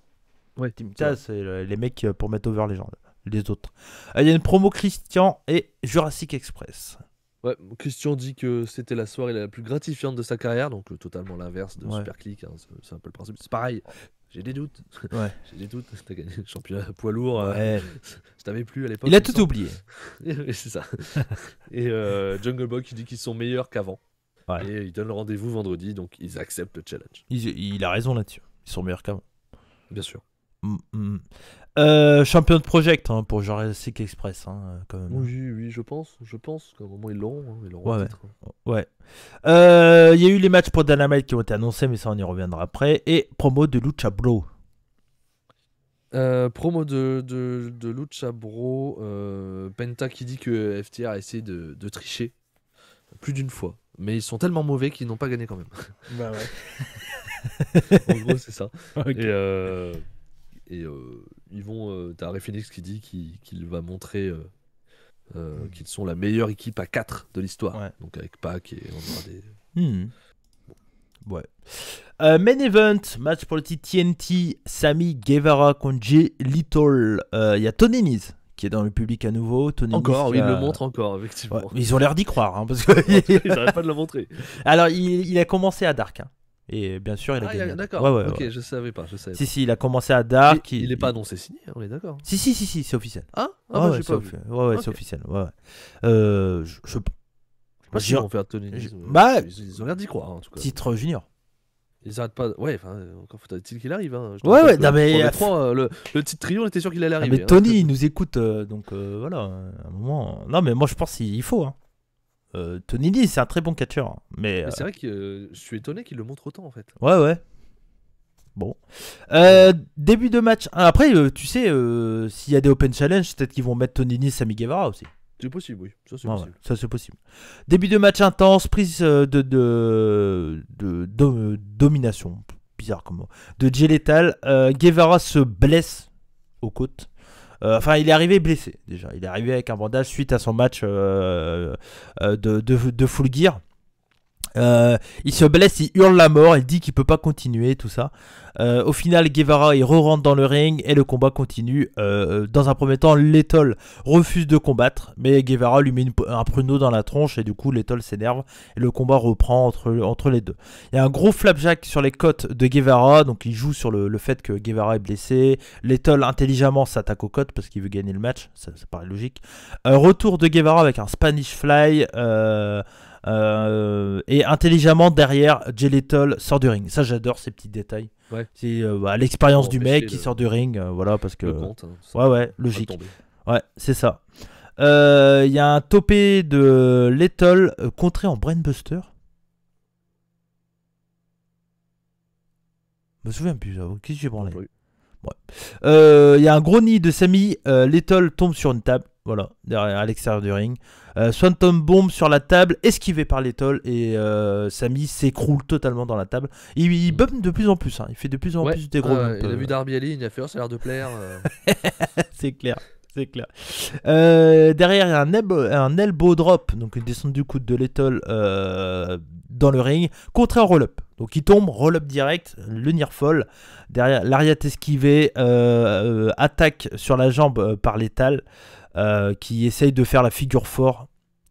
Ouais. Team Taz, c'est les mecs pour mettre over les gens, les autres. Il y a une promo Christian et Jurassic Express. Ouais, Christian dit que c'était la soirée la plus gratifiante de sa carrière, donc totalement l'inverse de Superclick. Hein, c'est un peu le principe. C'est pareil. J'ai des doutes. Ouais. J'ai des doutes. T'as gagné le championnat poids lourd. Ouais. Je t'avais plus à l'époque. Il a tout oublié. C'est ça. Et Jungle Boy qui dit qu'ils sont meilleurs qu'avant. Ouais. Et ils donnent le rendez-vous vendredi, donc ils acceptent le challenge. Il a raison là-dessus. Ils sont meilleurs qu'avant. Bien sûr. Champion de Project hein, pour Jurassic Express quand même. Oui, je pense qu'à un moment ils l'auront. Ils l'auront Ouais. titre. Ouais. Il y a eu les matchs pour Dynamite qui ont été annoncés, mais ça on y reviendra après. Et promo de Lucha Bro. Promo de Lucha Bro. Penta qui dit que FTR a essayé de tricher plus d'une fois. Mais ils sont tellement mauvais qu'ils n'ont pas gagné quand même. Bah ouais. En gros, c'est ça. Okay. Et ils vont. T'as Ray Phoenix qui dit qu'il va montrer qu'ils sont la meilleure équipe à 4 de l'histoire. Ouais. Donc avec Pac et on aura des. Ouais. Main event, match pour le titre TNT, Sammy Guevara contre Jay Little. Il y a Tony Nese qui est dans le public à nouveau. Tony encore, Nese oui, il le montre encore, effectivement. Ouais, mais ils ont l'air d'y croire. Hein, parce que ils n'arrêtent pas de le montrer. Alors, il a commencé à Dark. Hein. Et bien sûr, il a gagné. D'accord. Ouais, Ok, ouais. je savais pas. Si, il a commencé à Dark. Il est pas annoncé signé, on est d'accord. Si, c'est officiel. Ah, Ouais, j'ai pas vu. ouais, Ok. c'est officiel. Ouais, ouais. Je Pas J'ai- si vont faire Tony Nese, Bah- ils ont l'air d'y croire en tout cas. titre junior. Ils arrêtent pas. Ouais, enfin, encore faut-il qu'il arrive. Hein. Je te Ouais, rappelle ouais, que non, mais- pour les trois, le titre trio, on était sûr qu'il allait Ah, arriver. mais Tony, il nous écoute, donc voilà. À un moment. Non, mais moi, je pense qu'il faut. Hein. Tony Lee, c'est un très bon catcheur. Hein, mais Mais c'est vrai que je suis étonné qu'il le montre autant en fait. ouais, ouais. Bon. Début de match. Après, tu sais, s'il y a des Open Challenge, peut-être qu'ils vont mettre Tony Lee, Sammy Guevara aussi. C'est possible, oui. Ça, c'est Ouais, possible. ouais, ça c'est possible. Début de match intense, prise domination, bizarre comme mot, de Jay Lethal. Guevara se blesse aux côtes. Enfin, il est arrivé blessé déjà. Il est arrivé avec un bandage suite à son match de Full Gear. Il se blesse, il hurle la mort, il dit qu'il peut pas continuer, tout ça. Au final, Guevara il re-rentre dans le ring et le combat continue. Dans un premier temps, Lethal refuse de combattre, mais Guevara lui met un pruneau dans la tronche et du coup Lethal s'énerve et le combat reprend entre les deux. Il y a un gros flapjack sur les côtes de Guevara, donc il joue sur le fait que Guevara est blessé. Lethal intelligemment s'attaque aux côtes parce qu'il veut gagner le match, ça paraît logique. Retour de Guevara avec un Spanish Fly. Et intelligemment derrière, Jay Lethal sort du ring. Ça, j'adore ces petits détails. Ouais. C'est l'expérience Pour du empêcher mec qui sort du ring, voilà, parce que Le compte. Hein, ça ouais, va logique. tomber. Ouais, c'est ça. Il y a un topé de Lethal contré en Brainbuster. Je me souviens plus. Qu'est-ce que j'ai branlé? Il y a un gros nid de Sammy. Lethal tombe sur une table. Voilà, derrière, à l'extérieur du ring. Swanton bombe sur la table, esquivé par Lethal, et Sammy s'écroule totalement dans la table. Il bump de plus en plus, hein. Il fait de plus en plus des gros bumps. Il a vu Darby Allin, il a fait ça a l'air de plaire. C'est clair. Derrière, il y a un elbow drop, donc une descente du coude de Lethal dans le ring, contre un roll-up. Donc il tombe, roll-up direct, le near fall. Derrière, lariat esquivé, attaque sur la jambe par Lethal. Qui essaye de faire la figure 4.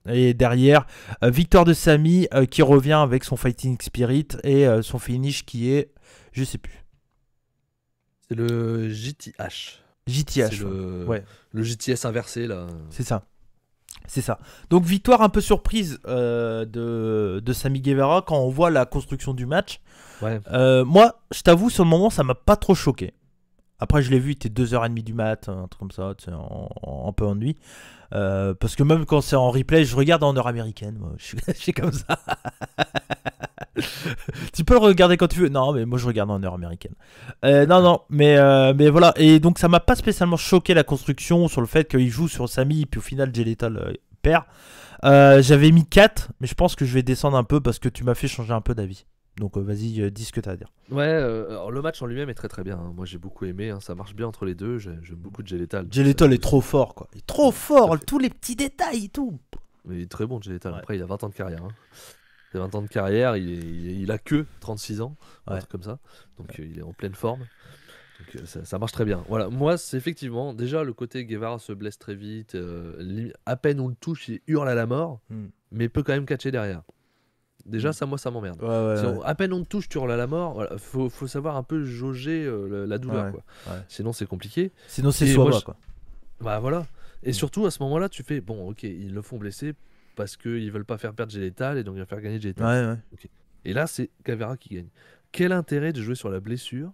Et derrière, victoire de Sammy qui revient avec son Fighting Spirit et son finish qui est, je sais plus. C'est le JTH. JTH. C'est le JTS inversé là. C'est ça. Donc victoire un peu surprise de Sammy Guevara quand on voit la construction du match. Ouais. Moi, je t'avoue, sur le moment, ça m'a pas trop choqué. Après, je l'ai vu, il était 2h30 du mat, un truc comme ça, tu sais, un peu en nuit. Parce que même quand c'est en replay, je regarde en heure américaine. Moi. Je suis comme ça. Tu peux le regarder quand tu veux. Non, mais moi, je regarde en heure américaine. Non, mais voilà. Et donc, ça m'a pas spécialement choqué la construction sur le fait qu'il joue sur Sammy, puis au final, Jay Lethal perd. J'avais mis 4, mais je pense que je vais descendre un peu parce que tu m'as fait changer un peu d'avis. Donc vas-y, dis ce que tu as à dire. Ouais, alors le match en lui-même est très très bien. Hein. Moi j'ai beaucoup aimé, hein. Ça marche bien entre les deux. J'aime beaucoup Jay Lethal. Jay Lethal est trop fort, quoi. Il est trop fort, tous les petits détails et tout. Mais il est très bon, Jay Lethal. Ouais. Après, il a 20 ans de carrière. Hein. Il a 20 ans de carrière, il a que 36 ans, un Ouais. truc comme ça. Donc il est en pleine forme. Donc ça marche très bien. Voilà, moi c'est effectivement déjà le côté Guevara se blesse très vite. À peine on le touche, il hurle à la mort, mais peut quand même catcher derrière. Déjà, ça, moi, ça m'emmerde. À peine on te touche, tu hurles à la mort. Voilà, faut savoir un peu jauger la douleur. Quoi. Ouais. Sinon, c'est compliqué. Sinon, c'est soit quoi. Bah voilà. Et surtout, à ce moment-là, tu fais bon, ok, ils le font blesser parce qu'ils veulent pas faire perdre Jay Lethal et donc ils vont faire gagner Jay Lethal. Ouais. Okay. Et là, c'est Guevara qui gagne. Quel intérêt de jouer sur la blessure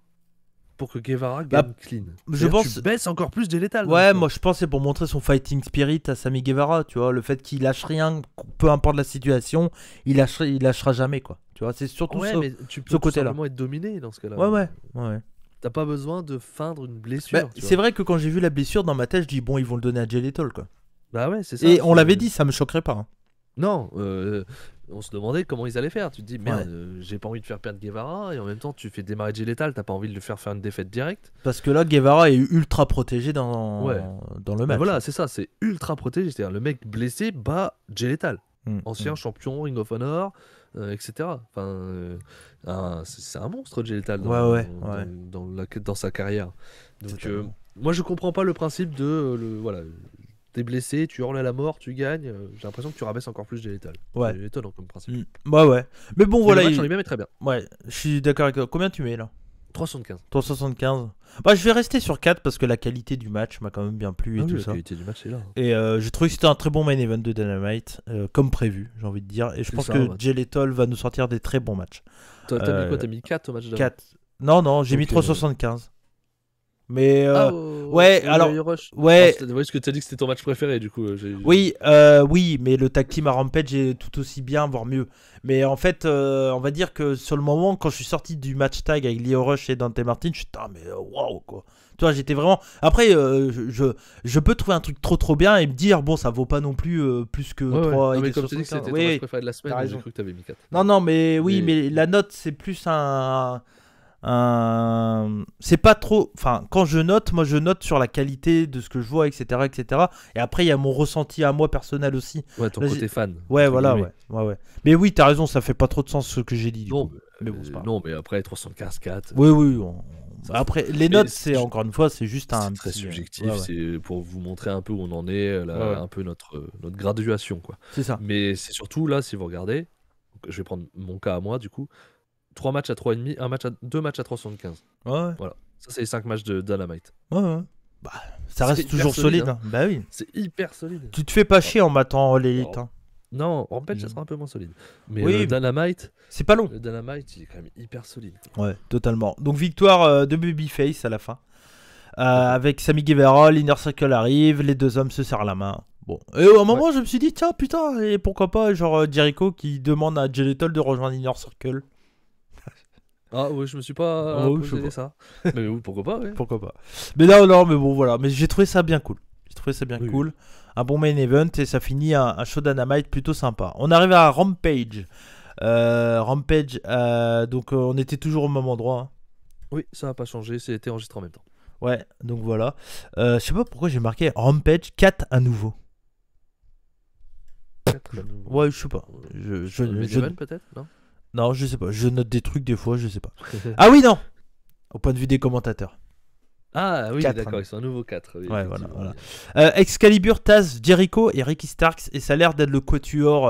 pour que Guevara gagne clean? Je pense tu baisses encore plus Jay Lethal. Ouais, moi je pense c'est pour montrer son fighting spirit à Sammy Guevara, tu vois, le fait qu'il lâche rien, peu importe la situation, il lâchera jamais, quoi. Tu vois, c'est surtout mais tu peux côté-là. simplement être dominé dans ce cas-là. Ouais. T'as pas besoin de feindre une blessure. C'est vrai que quand j'ai vu la blessure dans ma tête, je dis bon, ils vont le donner à Jay Lethal, quoi. Bah ouais, c'est ça. Et on l'avait dit, ça me choquerait pas. Hein. Non, on se demandait comment ils allaient faire. Tu te dis, merde, j'ai pas envie de faire perdre Guevara et en même temps, tu fais démarrer Jay Lethal, t'as pas envie de le faire une défaite directe. Parce que là, Guevara est ultra protégé dans le match. Voilà, c'est ça, c'est ultra protégé. C'est-à-dire, le mec blessé bat Jay Lethal, ancien champion, Ring of Honor, etc. Enfin, c'est un monstre, Jay Lethal, dans sa carrière. Donc, moi, je comprends pas le principe de. t'es blessé, tu hurles à la mort, tu gagnes. J'ai l'impression que tu rabaisses encore plus Jay Lethal. Ouais. C'est étonnant comme principe. Ouais. Mais bon, Mais voilà. le match en lui-même est très bien. Ouais, je suis d'accord avec toi. Combien tu mets là? 3,75. 3,75. Bah, je vais rester sur 4 parce que la qualité du match m'a quand même bien plu et tout La ça. qualité du match est là. Et j'ai trouvé que c'était un très bon main event de Dynamite, comme prévu, j'ai envie de dire. Et je C'est pense ça, que ouais. Jay Lethal va nous sortir des très bons matchs. T'as mis quoi? T'as mis 4 au match d'avant? 4. Non, j'ai mis Donc, 3,75. Mais ouais, alors, Rush. ouais. Ah, parce que t'as dit que c'était ton match préféré, du coup. Oui, mais le tag team à Rampage est tout aussi bien, voire mieux. Mais en fait, on va dire que sur le moment, quand je suis sorti du match tag avec Lio Rush et Dante Martin, je suis mais waouh quoi. Tu vois, j'étais vraiment. Après, je peux trouver un truc trop bien et me dire bon, ça vaut pas non plus plus que 3 Non, et mais comme tu dis que c'était ton match préféré de la semaine, j'ai cru que t'avais mis 4. Non, mais oui, mais la note c'est plus c'est pas trop, enfin quand je note, moi je note sur la qualité de ce que je vois, etc. Et après il y a mon ressenti à moi personnel aussi. Ouais, ton côté fan. Ouais, voilà, ouais. Mais oui, t'as raison, ça fait pas trop de sens ce que j'ai dit du non, coup. Mais bon, c'est pas non, mais après 3,75, oui. Après les notes, c'est encore une fois, c'est juste un très petit, subjectif, c'est pour vous montrer un peu où on en est, là, un peu notre graduation quoi. C'est ça. Mais c'est surtout là, si vous regardez, je vais prendre mon cas à moi du coup. 3 matchs à 3,5, 2 matchs à 3,75. Ouais. Voilà. Ça, c'est les 5 matchs de Dynamite. Ouais. Bah, ça reste toujours solide. Hein. Bah oui. C'est hyper solide. Tu te fais pas chier en battant l'élite. Hein. Non, Rampage, ça sera un peu moins solide. Mais oui, le Dynamite, c'est pas long. Le Dynamite, il est quand même hyper solide. Ouais, totalement. Donc, victoire de Babyface à la fin. Avec Sammy Guevara, l'Inner Circle arrive, les deux hommes se serrent la main. Bon. Et à un moment, je me suis dit, tiens, putain, et pourquoi pas, genre Jericho qui demande à Jay Lethal de rejoindre l'Inner Circle. Ah ouais, je me suis pas posé ça. Mais oui, pourquoi pas, ouais. Pourquoi pas. Mais non, mais bon, voilà. Mais j'ai trouvé ça bien cool. Cool. Un bon main event et ça finit un show Dynamite plutôt sympa. On arrive à Rampage. Donc on était toujours au même endroit. Hein. Oui, ça n'a pas changé, c'était enregistré en même temps. Ouais, donc voilà. Je sais pas pourquoi j'ai marqué Rampage 4 à nouveau. 4 à nouveau. Ouais, je sais pas. Je peut-être, non? Non, je sais pas. Je note des trucs des fois, je sais pas. Ah oui, non. Au point de vue des commentateurs. Ah oui, 4, d'accord, ils sont à nouveau 4. Oui, ouais, voilà. Excalibur, Taz, Jericho et Ricky Starks. Et ça a l'air d'être le quatuor.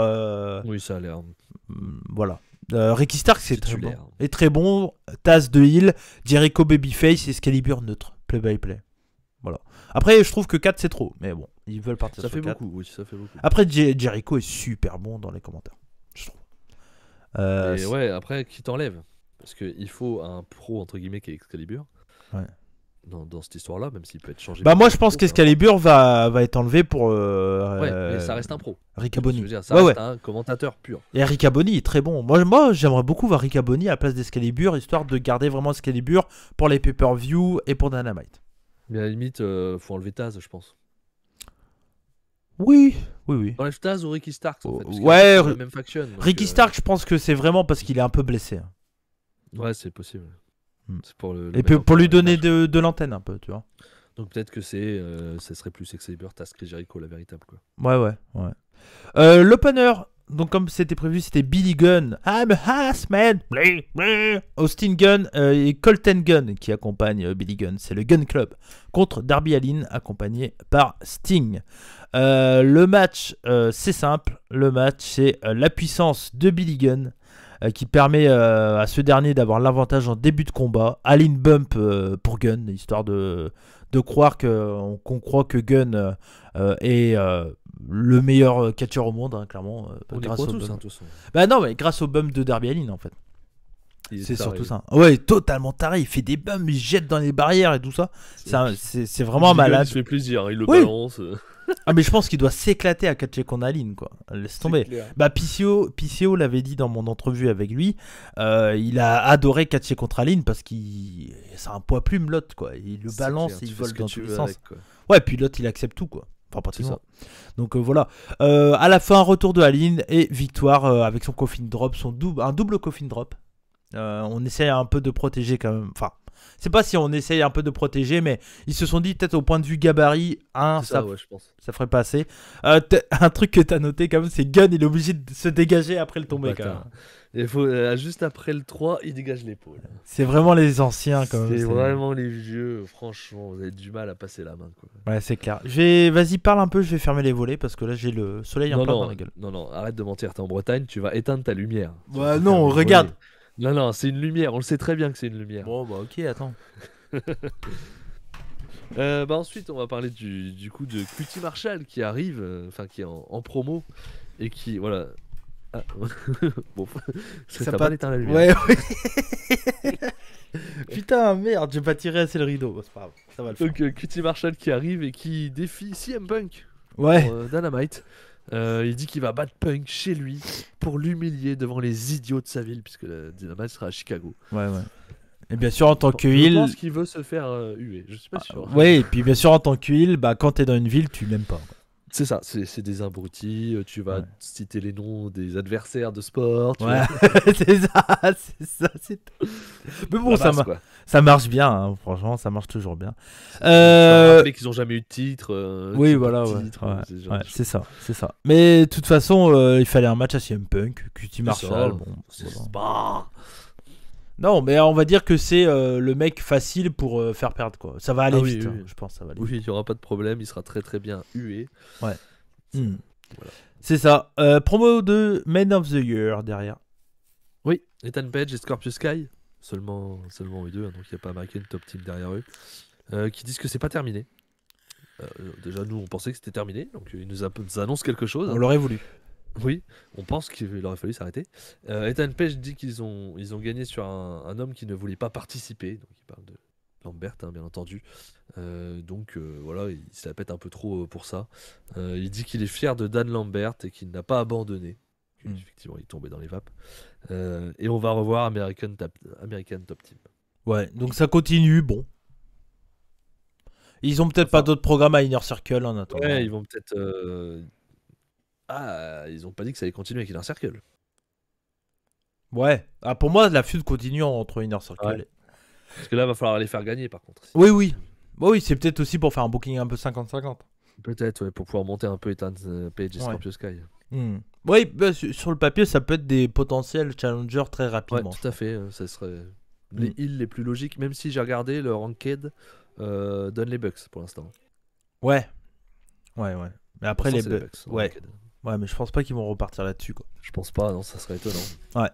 Oui, ça a l'air. Voilà. Ricky Starks c'est très bon. Et très bon. Taz de heel, Jericho babyface et Excalibur neutre. Play-by-play. Voilà. Après, je trouve que 4 c'est trop. Mais bon, ils veulent partir sur 4. Ça fait beaucoup, oui, ça fait beaucoup. Après, Jericho est super bon dans les commentaires. Je trouve. Et ouais, après, qui t'enlève? Parce qu'il faut un pro, entre guillemets, qui est Excalibur. Ouais. Dans cette histoire-là, même s'il peut être changé. Bah, moi, je pense qu'Excalibur va être enlevé pour. Ouais, mais ça reste un pro. Riccaboni. Ça reste un commentateur pur. Et Riccaboni est très bon. Moi j'aimerais beaucoup voir Riccaboni à la place d'Excalibur, histoire de garder vraiment Excalibur pour les pay-per-view et pour Dynamite. Mais à la limite, faut enlever Taz, je pense. Oui. Enlève Taz ou Ricky Starks en fait. Ouais, la même faction, Ricky Starks, je pense que c'est vraiment parce qu'il est un peu blessé. Ouais, c'est possible. C'est pour et pour lui donner de l'antenne un peu, tu vois. Donc peut-être que ça serait plus Excalibur, Taz, Chris Jericho, la véritable quoi. Ouais. L'opener, donc comme c'était prévu, c'était Billy Gunn, I'm a ass man, Austin Gunn et Colton Gunn qui accompagnent Billy Gunn. C'est le Gunn Club contre Darby Allin accompagné par Sting. Le match, c'est simple. Le match, c'est la puissance de Billy Gunn qui permet à ce dernier d'avoir l'avantage en début de combat. Allin bump pour Gunn, histoire de croire qu'on croit que Gunn est le meilleur catcheur au monde, hein, clairement. On grâce est au tous, bump. hein, tous. Bah non, mais grâce au bump de Darby Allin en fait. C'est taré. surtout ça. Ouais, totalement taré. Il fait des bumps, il jette dans les barrières et tout ça. C'est vraiment malade. Il se fait plaisir, il le balance. Ah, mais je pense qu'il doit s'éclater à catcher qu'on Allin, quoi. Laisse tomber. Bah, PCO l'avait dit dans mon entrevue avec lui. Il a adoré catcher contre Allin parce qu'il. C'est un poids plume, l'autre, quoi. Il le balance et il vole dans tous les sens. Ouais, puis l'autre, il accepte tout, quoi. Enfin, pratiquement. Donc voilà. À la fin, retour de Allin et victoire avec son coffin drop, un double coffin drop. On essaie un peu de protéger quand même. Enfin, C'est pas si on essaye un peu de protéger, mais ils se sont dit peut-être au point de vue gabarit, ça, ouais, je pense. ça ferait pas assez. Un truc que t'as noté quand même, c'est Gunn, il est obligé de se dégager après le tomber quand même. Il faut, juste après le 3, il dégage l'épaule. C'est vraiment les anciens quand même. C'est vraiment les vieux, franchement, vous avez du mal à passer la main, quoi. Ouais, c'est clair. Vas-y, parle un peu, je vais fermer les volets parce que là j'ai le soleil un peu dans la gueule. Non, arrête de mentir, t'es en Bretagne, tu vas éteindre ta lumière. Ouais, non, regarde. Non, c'est une lumière, on le sait très bien que c'est une lumière. Bon, bah ok, attends. Ensuite, on va parler du coup de QT Marshall qui arrive, qui est en promo et qui, voilà. Ah, bon, ça pas éteint la lumière. Ouais. Putain, merde, j'ai pas tiré assez le rideau. Bon, c'est pas grave, ça va le faire. Donc, QT Marshall qui arrive et qui défie CM Punk. Ouais. Pour, Dynamite. Il dit qu'il va battre Punk chez lui pour l'humilier devant les idiots de sa ville, puisque la Dynamite sera à Chicago. Ouais. Et bien sûr, en tant que Je heel. pense qu'il veut se faire huer, je suis pas sûr. Ouais, et puis bien sûr, en tant que heel, bah, quand t'es dans une ville, tu l'aimes pas. C'est ça, c'est des abrutis, tu vas citer les noms des adversaires de sport. Ouais, c'est ça. Mais bon, ça marche bien, hein, franchement, ça marche toujours bien. Rappeler qu'ils ont jamais eu de titre. Oui, voilà, c'est ça. Mais de toute façon, il fallait un match à CM Punk, QT Marshall. Non, mais on va dire que c'est le mec facile pour faire perdre, quoi. Ça va aller vite, je pense. Ça va aller vite. Oui, il n'y aura pas de problème, il sera très très bien hué. Ouais. Voilà. C'est ça. Promo de Man of the Year derrière. Oui, Ethan Page et Scorpio Sky. Seulement eux deux, donc il n'y a pas American Top Team derrière eux. Qui disent que c'est pas terminé. Déjà, nous, on pensait que c'était terminé, donc ils nous annoncent quelque chose. On l'aurait voulu. Oui, on pense qu'il aurait fallu s'arrêter. Ethan Page dit qu'ils ont gagné sur un homme qui ne voulait pas participer. Donc il parle de Lambert, hein, bien entendu. Voilà, il se la pète un peu trop pour ça. Il dit qu'il est fier de Dan Lambert et qu'il n'a pas abandonné. Effectivement, il est tombé dans les vapes. Et on va revoir American Top Team. Ouais, donc ça continue, bon. Ils ont peut-être pas d'autres programmes à Inner Circle en attendant. Ouais, ils vont peut-être... ils ont pas dit que ça allait continuer avec Inner Circle. Ouais. Ah, pour moi, la feud continue entre Inner Circle. Ouais. Parce que là, va falloir les faire gagner par contre. Oui. Oui, c'est peut-être aussi pour faire un booking un peu 50-50. Peut-être, ouais, pour pouvoir monter un peu Ethan Page et Scorpio Sky. Oui, bah, sur le papier, ça peut être des potentiels challengers très rapidement. Ouais, tout à fait. Ça serait les heals les plus logiques, même si j'ai regardé le ranked donne les Bucks pour l'instant. Ouais. Mais après, les Bucks. Ouais, mais je pense pas qu'ils vont repartir là-dessus, quoi. Je pense pas, non, ça serait étonnant. Ouais.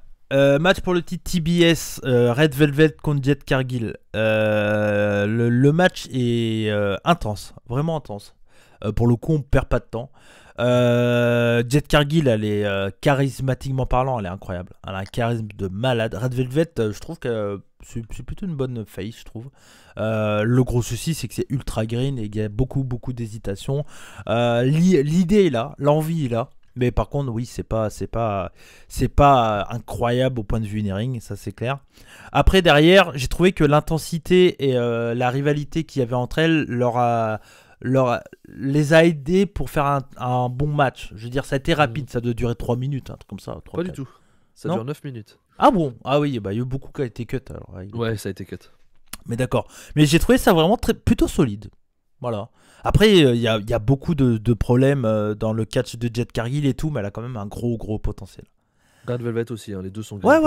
Match pour le titre TBS, Red Velvet contre Jet Cargill. Le match est intense, vraiment intense. Pour le coup, on perd pas de temps. Jet Cargill, elle est charismatiquement parlant, elle est incroyable. Elle a un charisme de malade. Red Velvet, je trouve que c'est plutôt une bonne face, je trouve. Le gros souci, c'est que c'est ultra green et qu'il y a beaucoup d'hésitation. L'idée est là, l'envie est là. Mais par contre, oui, c'est pas incroyable au point de vue in-ring, ça c'est clair. Après, derrière, j'ai trouvé que l'intensité et la rivalité qu'il y avait entre elles les a aidés pour faire un bon match. Je veux dire, ça a été rapide, ça doit durer 3 minutes, un truc comme ça. 3, pas 4. du tout, ça dure 9 minutes. Ah bon? Ah oui, bah, il y a eu beaucoup qui a été cut. Alors, ouais, ça a été cut. Mais d'accord. Mais j'ai trouvé ça vraiment plutôt solide. Voilà. Après, il y a beaucoup de problèmes dans le catch de Jet Cargill et tout, mais elle a quand même un gros potentiel. Red Velvet aussi, hein, les deux sont Ouais.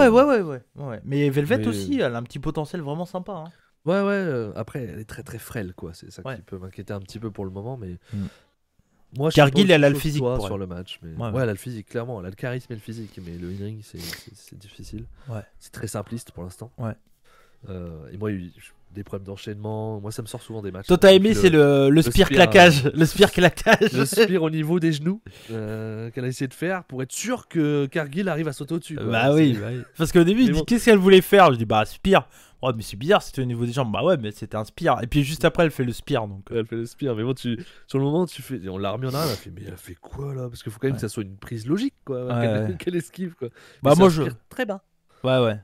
Mais Velvet aussi, elle a un petit potentiel vraiment sympa. Hein. Ouais. Après, elle est très très frêle, quoi. C'est ça qui peut m'inquiéter un petit peu pour le moment, mais. Moi, Cargill, elle a le physique pour sur le match. Mais... Ouais, elle a le physique, clairement. Elle a le charisme et le physique, mais le in-ring, c'est difficile. Ouais. C'est très simpliste pour l'instant. Ouais. Et moi, des problèmes d'enchaînement. Moi, ça me sort souvent des matchs. Toi, t'as aimé, c'est le spire claquage. Le spire claquage. Le spire au niveau des genoux qu'elle a essayé de faire pour être sûr que Cargill arrive à sauter au-dessus. Bah oui. Parce qu'au début, il dit qu'est-ce qu'elle voulait faire. Je dis bah spire. Oh, mais c'est bizarre, c'était au niveau des jambes. Bah ouais, mais c'était un spire. Et puis juste après, elle fait le spire. Donc... Elle fait le spire. Mais bon, sur le moment, on l'a remis en arrière. Elle a fait, mais elle a fait quoi là? Parce qu'il faut quand même que ça soit une prise logique, quoi. Qu'elle esquive, quoi. Bah moi, très bas. Ouais.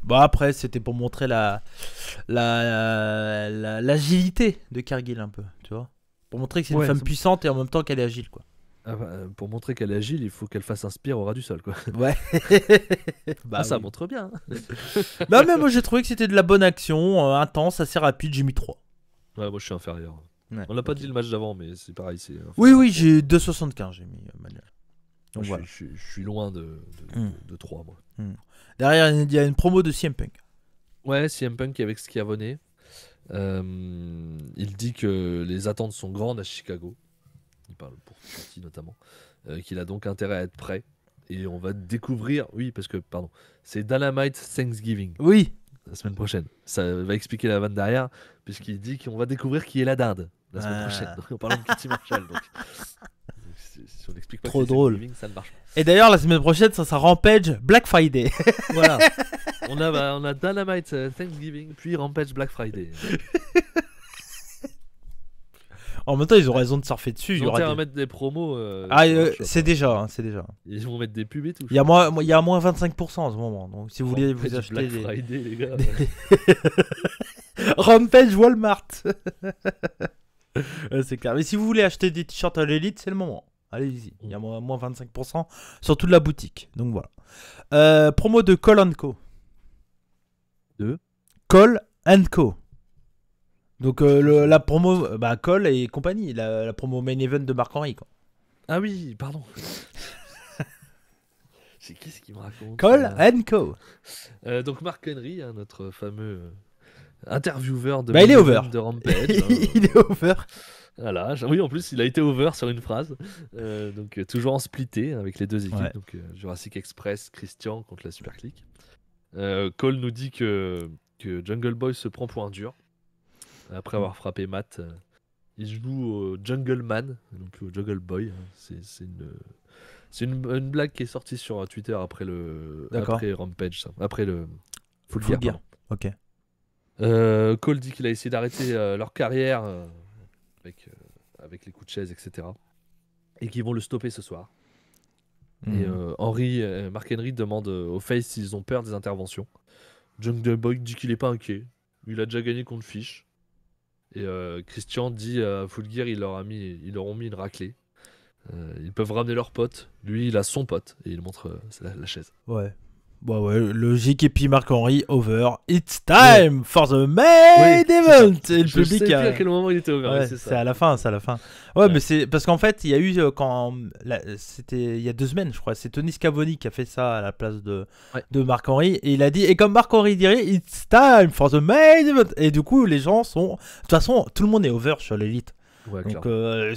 Bah après, c'était pour montrer l'agilité de Cargill un peu, tu vois. Pour montrer que c'est une femme puissante et en même temps qu'elle est agile, quoi. Pour montrer qu'elle est agile, il faut qu'elle fasse un spear au ras du sol, quoi. Ouais. Bah, ça oui. montre bien. Non, mais moi j'ai trouvé que c'était de la bonne action, intense, assez rapide. J'ai mis 3. Ouais, moi je suis inférieur. Ouais, On n'a pas ok. dit le match d'avant, mais c'est pareil. Oui, oui, j'ai 2,75, j'ai mis Manuel. Donc Je voilà. suis loin de Hmm. 3, moi. Derrière, il y a une promo de CM Punk. Ouais, CM Punk avec Schiavone. Il dit que les attentes sont grandes à Chicago. Il parle pour Shorty notamment. Qu'il a donc intérêt à être prêt. Et on va découvrir. Oui, parce que, pardon, c'est Dynamite Thanksgiving Oui. la semaine prochaine. Ça va expliquer la vanne derrière, puisqu'il dit qu'on va découvrir qui est la dinde la semaine Ah. prochaine. En parlant de Kitty Marshall. Donc, si on n'explique pas Trop que c'est drôle. Thanksgiving, ça ne marche pas. Et d'ailleurs, la semaine prochaine, ça sera Rampage Black Friday. Voilà. On a Dynamite Thanksgiving, puis Rampage Black Friday. En même temps, ils ont raison de surfer dessus. Ils Il y ont aura intérêt à des- mettre des promos. Ah, sur leur shop, c'est hein. déjà, hein, c'est déjà. Ils vont mettre des pubs et tout. Il y a moins 25% en ce moment. Donc si vous voulez vous Rampage acheter Black des Friday, les gars. Rampage Walmart. C'est clair. Mais si vous voulez acheter des t-shirts à l'élite, c'est le moment. Allez-y. Il y a moins 25% sur toute la boutique. Donc voilà. Promo de Cole & Co. De Cole & Co. Donc la promo, bah Cole et compagnie, la promo main event de Marc Henry quoi. Ah oui, pardon. C'est qui ce qui me raconte Cole & Co. Donc Mark Henry, hein, notre fameux intervieweur de Bah, il est main over. event de Rampage. Hein. Il est over. Voilà. Oui, en plus, il a été over sur une phrase. Donc toujours en splitté avec les deux équipes. Ouais. Donc Jurassic Express, Christian contre la Super Click. Cole nous dit que Jungle Boy se prend pour un dur. Après avoir frappé Matt, il joue au Jungle Man, non plus au Jungle Boy. Hein. C'est une blague qui est sortie sur Twitter après D'accord. après Rampage, ça. Après le Full Full Gear. Gear. Ok. Cole dit qu'il a essayé d'arrêter leur carrière avec les coups de chaise, etc. Et qu'ils vont le stopper ce soir. Et Mark Henry demande aux Face s'ils ont peur des interventions. Jungle Boy dit qu'il est pas inquiet. Il a déjà gagné contre Fish. Et Christian dit à Full Gear ils leur ont mis une raclée. Ils peuvent ramener leur pote. Lui, il a son pote. Et il montre la chaise. Ouais. Bah ouais, logique. Et puis Marc Henry, over. It's time for the main event. Et le Je sais public. plus à quel moment il était over. Ouais, c'est c'est ça. à la fin, c'est à la fin. Ouais, Ouais. mais c'est parce qu'en fait, il y a eu c'était il y a 2 semaines, je crois. C'est Tony Schiavone qui a fait ça à la place de Marc Henry et il a dit et comme Marc Henry dirait, it's time for the main event. Et du coup, les gens sont, de toute façon, tout le monde est over sur l'élite. Ouais, Donc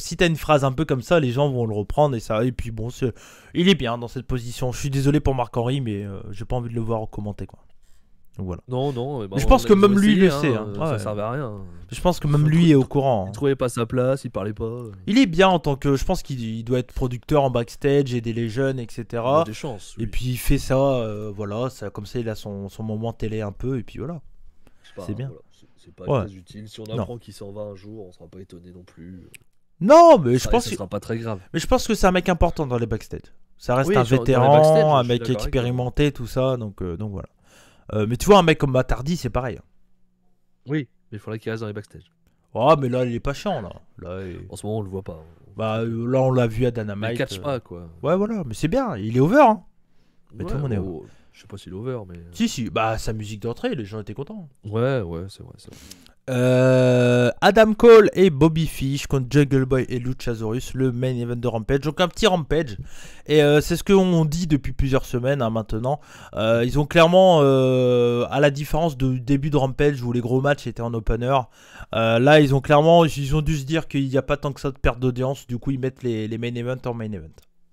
si t'as une phrase un peu comme ça, les gens vont le reprendre et ça. Et puis bon, il est bien dans cette position. Je suis désolé pour Marc Henry, mais j'ai pas envie de le voir commenter quoi. Donc voilà. Non. Mais je pense que même lui, il le sait, hein. Ça Ouais. servait à rien. Je pense que même lui est au courant. Il Hein. trouvait pas sa place, il parlait pas. Il est bien en tant que. Je pense qu'il doit être producteur en backstage, aider les jeunes, etc. Il a des chances. Et puis il fait ça, voilà, comme ça il a son moment télé un peu, et puis voilà. c'est bien. Voilà, c'est pas Ouais. très utile. Si on apprend qu'il s'en va un jour, on sera pas étonné non plus. Non, mais je Ça, pense ça que, sera pas très grave. mais je pense que c'est un mec important dans les backstage. Ça reste Oui, un dans les vétéran, backstage, un je suis mec d'accord avec toi. expérimenté, tout ça, donc voilà. Mais tu vois, un mec comme Matardi, c'est pareil. Oui, mais il faudrait qu'il reste dans les backstage. Oh, mais là, il est pas chiant, là. En ce moment, on le voit pas. Bah, là, on l'a vu à Mais Dynamite. il catch pas, quoi. Ouais, voilà, mais c'est bien, il est over, hein. Mais tout le monde est over. Je sais pas s'il est over, mais. Si, bah, sa musique d'entrée, les gens étaient contents. Ouais, c'est vrai. Adam Cole et Bobby Fish contre Jungle Boy et Luchasaurus, le main event de Rampage. Donc un petit Rampage. Et c'est ce qu'on dit depuis plusieurs semaines hein, maintenant. Ils ont clairement, à la différence du début de Rampage où les gros matchs étaient en opener, là ils ont dû se dire qu'il n'y a pas tant que ça de perte d'audience. Du coup ils mettent les main events en main event.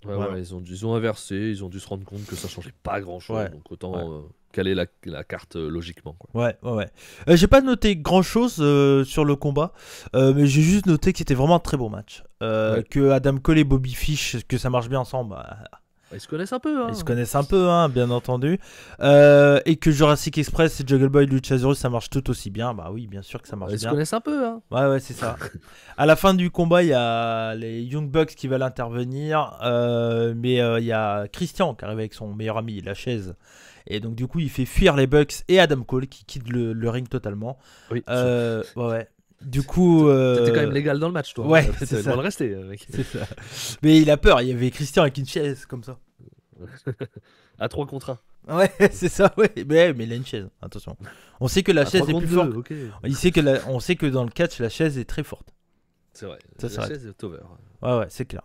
Ouais, Voilà. ouais, ils ont inversé, ils ont dû se rendre compte que ça changeait pas grand chose. Ouais. Donc autant caler la carte logiquement, quoi. Ouais. J'ai pas noté grand chose sur le combat, mais j'ai juste noté que c'était vraiment un très beau match. Que Adam Cole et Bobby Fish, que ça marche bien ensemble. Bah, Ils se connaissent un peu, hein. ils se connaissent un peu, hein, bien entendu. Et que Jurassic Express et Jungle Boy et Luchasaurus, ça marche tout aussi bien. Bah oui, bien sûr que ça marche Ils se bien. connaissent un peu, hein. Ouais, c'est ça. À la fin du combat, il y a les Young Bucks qui veulent intervenir, mais il y a Christian qui arrive avec son meilleur ami, la chaise. Et donc du coup, il fait fuir les Bucks et Adam Cole qui quitte le ring totalement. Oui. Ouais. Du coup. T'étais quand même légal dans le match, toi. Ouais, T'avais c'est le ça. droit de rester, mec. C'est ça. Mais il a peur, il y avait Christian avec une chaise comme ça. À 3 contre 1. Ouais, c'est ça, ouais. Mais il a une chaise, attention. On sait que la À chaise 3 est contre plus 2, forte. ok. On sait que dans le catch, la chaise est très forte. C'est vrai. Ça La s'arrête. chaise est over. Ouais, c'est clair.